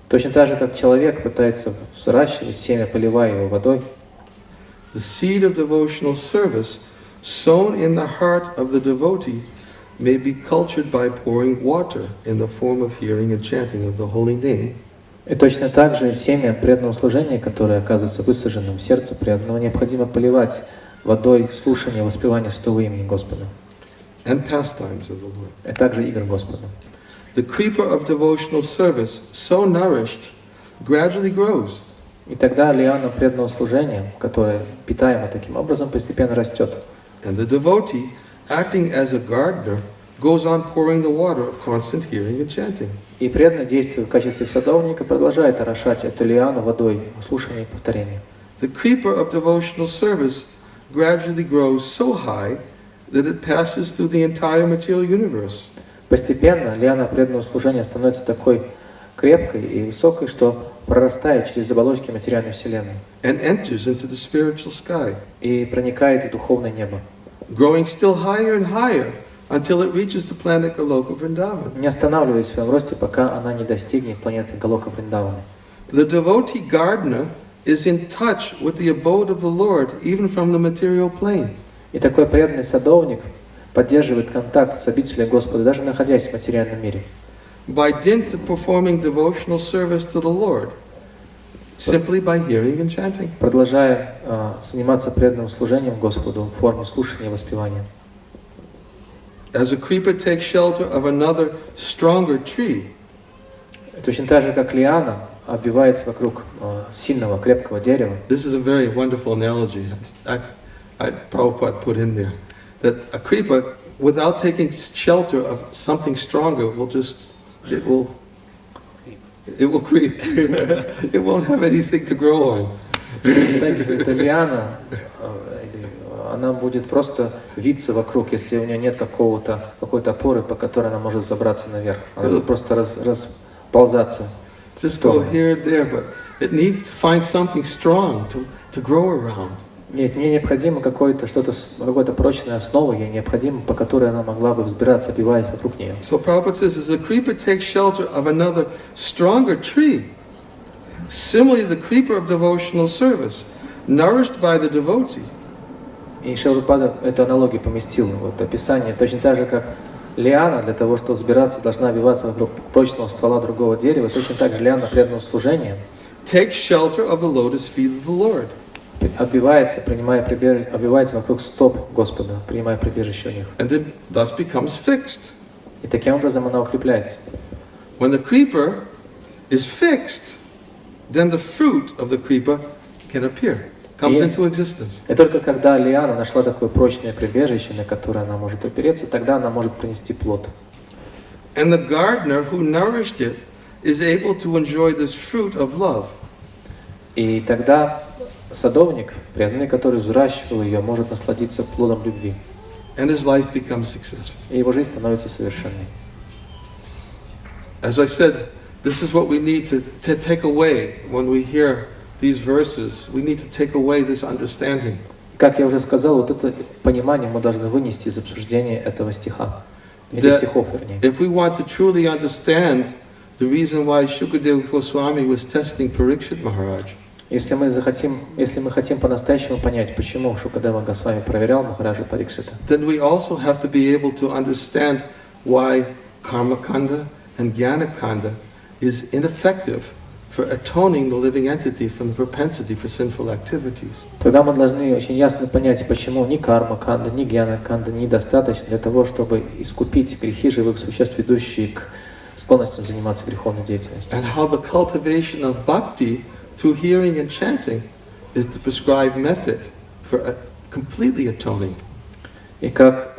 Точно так же, как человек пытается взращивать семя, поливая его водой, the seed of devotional service sown in the heart of the devotee may be cultured by pouring water in the form of hearing and chanting of the holy name И точно так же семя преданного служения, которое оказывается высаженным в сердце преданного, необходимо поливать водой слушания, воспевания святого имени Господа. And pastimes of the Lord. И также игр Господа. The creeper of devotional service, so nourished, gradually grows. И тогда лиана преданного служения, которая питаема таким образом, постепенно растет. And the devotee, acting as a gardener, goes on pouring the water of constant hearing and chanting. И преданный, действуя в качестве садовника, продолжает орошать эту лиану водой слушания и повторения. The creeper of devotional service gradually grows so high that it passes through the entire material universe. Постепенно лиана преданного служения становится такой крепкой и высокой, что прорастает через оболочки материальной вселенной And enters into the spiritual sky, и проникает в духовное небо, growing still higher and higher until it reaches the planet Goloka Vrindavan. не останавливаясь в своем росте, пока она не достигнет планеты Галока Вриндаваны. The devotee gardener is in touch with the abode of the Lord even from the material plane. И такой преданный садовник поддерживает контакт с обителью Господа, даже находясь в материальном мире. By dint of performing devotional service to the Lord, simply by hearing and chanting. Продолжая заниматься преданным служением Господу в форме слушания и воспевания. As a creeper takes shelter of another stronger tree, Точно так же, как лиана обвивается вокруг сильного, крепкого дерева. this is a very wonderful analogy that Prabhupada put in there. That a creeper, without taking shelter of something stronger, it will creep. It won't have anything to grow on. Эта лиана, она будет просто виться вокруг, если у нее нет какой-то опоры, по которой она может забраться наверх. Она будет просто расползаться. Just go here and there, but it needs to find something strong to grow around. Нет, мне необходимо какая-то прочная основа, ей необходимо, по которой она могла бы взбираться, обвиваясь вокруг нее. So Prabhupada says, as the creeper takes shelter of another stronger tree, similarly the creeper of devotional service, nourished by the devotee, И Шрила Прабхупада эту аналогию поместил в описание, точно так же, как лиана для того, чтобы взбираться, должна обвиваться вокруг прочного ствола другого дерева, точно так же лиана преданного служения takes shelter of the lotus feet of the Lord. обвивается вокруг стоп Господа, принимая прибежище у них. And then thus becomes fixed. И таким образом она укрепляется. When the creeper is fixed, then the fruit of the creeper can appear, comes into existence. И только когда лиана нашла такое прочное прибежище, на которое она может опереться, тогда она может принести плод. And the gardener who nourished it is able to enjoy this fruit of love. И тогда садовник, преданный, который взращивал ее, может насладиться плодом любви. And his life becomes successful. И его жизнь становится совершенной. As I said, this is what we need to take away when we hear these verses. We need to take away this understanding. Как я уже сказал, вот это понимание мы должны вынести из обсуждения этого стиха. Этих стихов, вернее. If we want to truly understand the reason why Shukadeva Goswami was testing Parikshit Maharaj, Если мы хотим по-настоящему понять, почему Шукадева Госвами проверял Махараджа Парикшита, then we also have to be able to understand why Karma Kanda and Jnana Kanda is ineffective for atoning the living entity from the propensity for sinful activities. тогда мы должны очень ясно понять, почему ни карма канда, ни гьяна канда недостаточно для того, чтобы искупить грехи живых существ, ведущие к склонностям заниматься греховной деятельностью. And how the cultivation of bhakti through hearing and chanting is the prescribed method for completely atoning. И как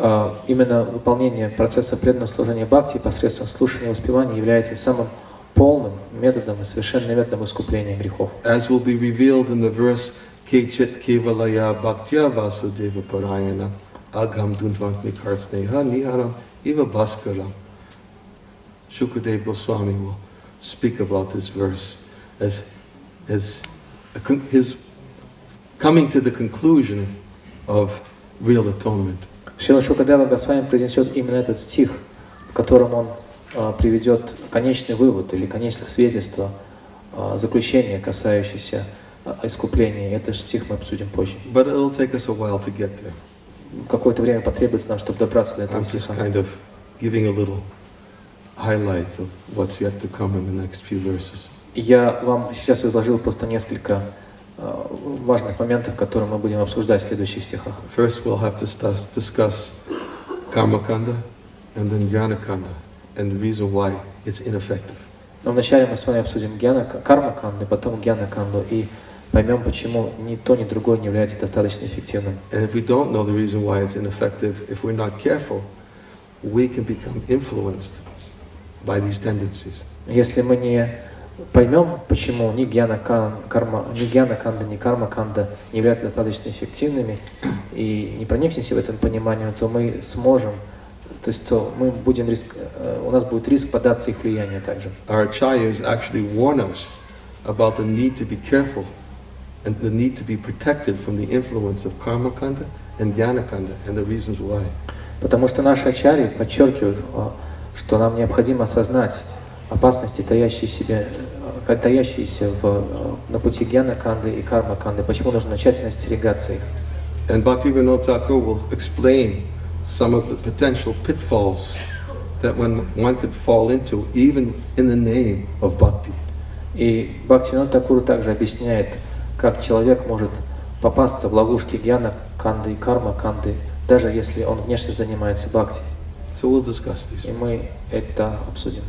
именно выполнение процесса преданного служения бхакти посредством слушания и воспевания является самым полным методом и совершенным методом искупления грехов. As will be revealed in the verse Kechit Kevalaya Bhaktya Vasudeva Parayana Agam Dundvantmi Karsneha Niharam Eva Bhaskaram. Shukadeva Goswami will speak about this verse as his coming to the conclusion of real atonement. Шрила Шукадева Госвами произнесет именно этот стих, в котором он приведет конечный вывод или конечное свидетельство, заключение, касающееся искупления. Этот стих мы обсудим позже. But it'll take us a while to get there. Какое-то время потребуется нам, чтобы добраться до этого I'm just стиха. kind of giving a little highlight of what's yet to come in the next few verses. Я вам сейчас изложил просто несколько важных моментов, которые мы будем обсуждать в следующих стихах. First, we'll have to discuss karma kanda and then jnana kanda and the reason why it's ineffective. Но вначале мы с вами обсудим карма-канду, потом гьяна-канду и поймем, почему ни то, ни другое не является достаточно эффективным. And if we don't know the reason why it's ineffective, if we're not careful, we can become influenced by these tendencies. Если мы не поймем, почему ни гьяна-канда, ни карма-канда не являются достаточно эффективными, и не проникнемся в этом пониманию, то мы сможем, то есть то мы будем у нас будет риск поддаться их влиянию также. Our acharyas actually warn us about the need to be careful and the need to be protected from the influence of karma kanda and jnana kanda and the reasons why. Потому что наши ачарьи подчеркивают, что нам необходимо осознать опасности, таящиеся на пути гьяна-канды и карма-канды, почему нужно тщательно остерегаться их. And Bhaktivinoda Thakur will explain some of the potential pitfalls that one could fall into, even in the name of bhakti. И Бхактивинода Тхакур также объясняет, как человек может попасться в ловушки гьяна-канды и карма-канды, даже если он внешне занимается бхакти. So we'll discuss these И things. мы это обсудим.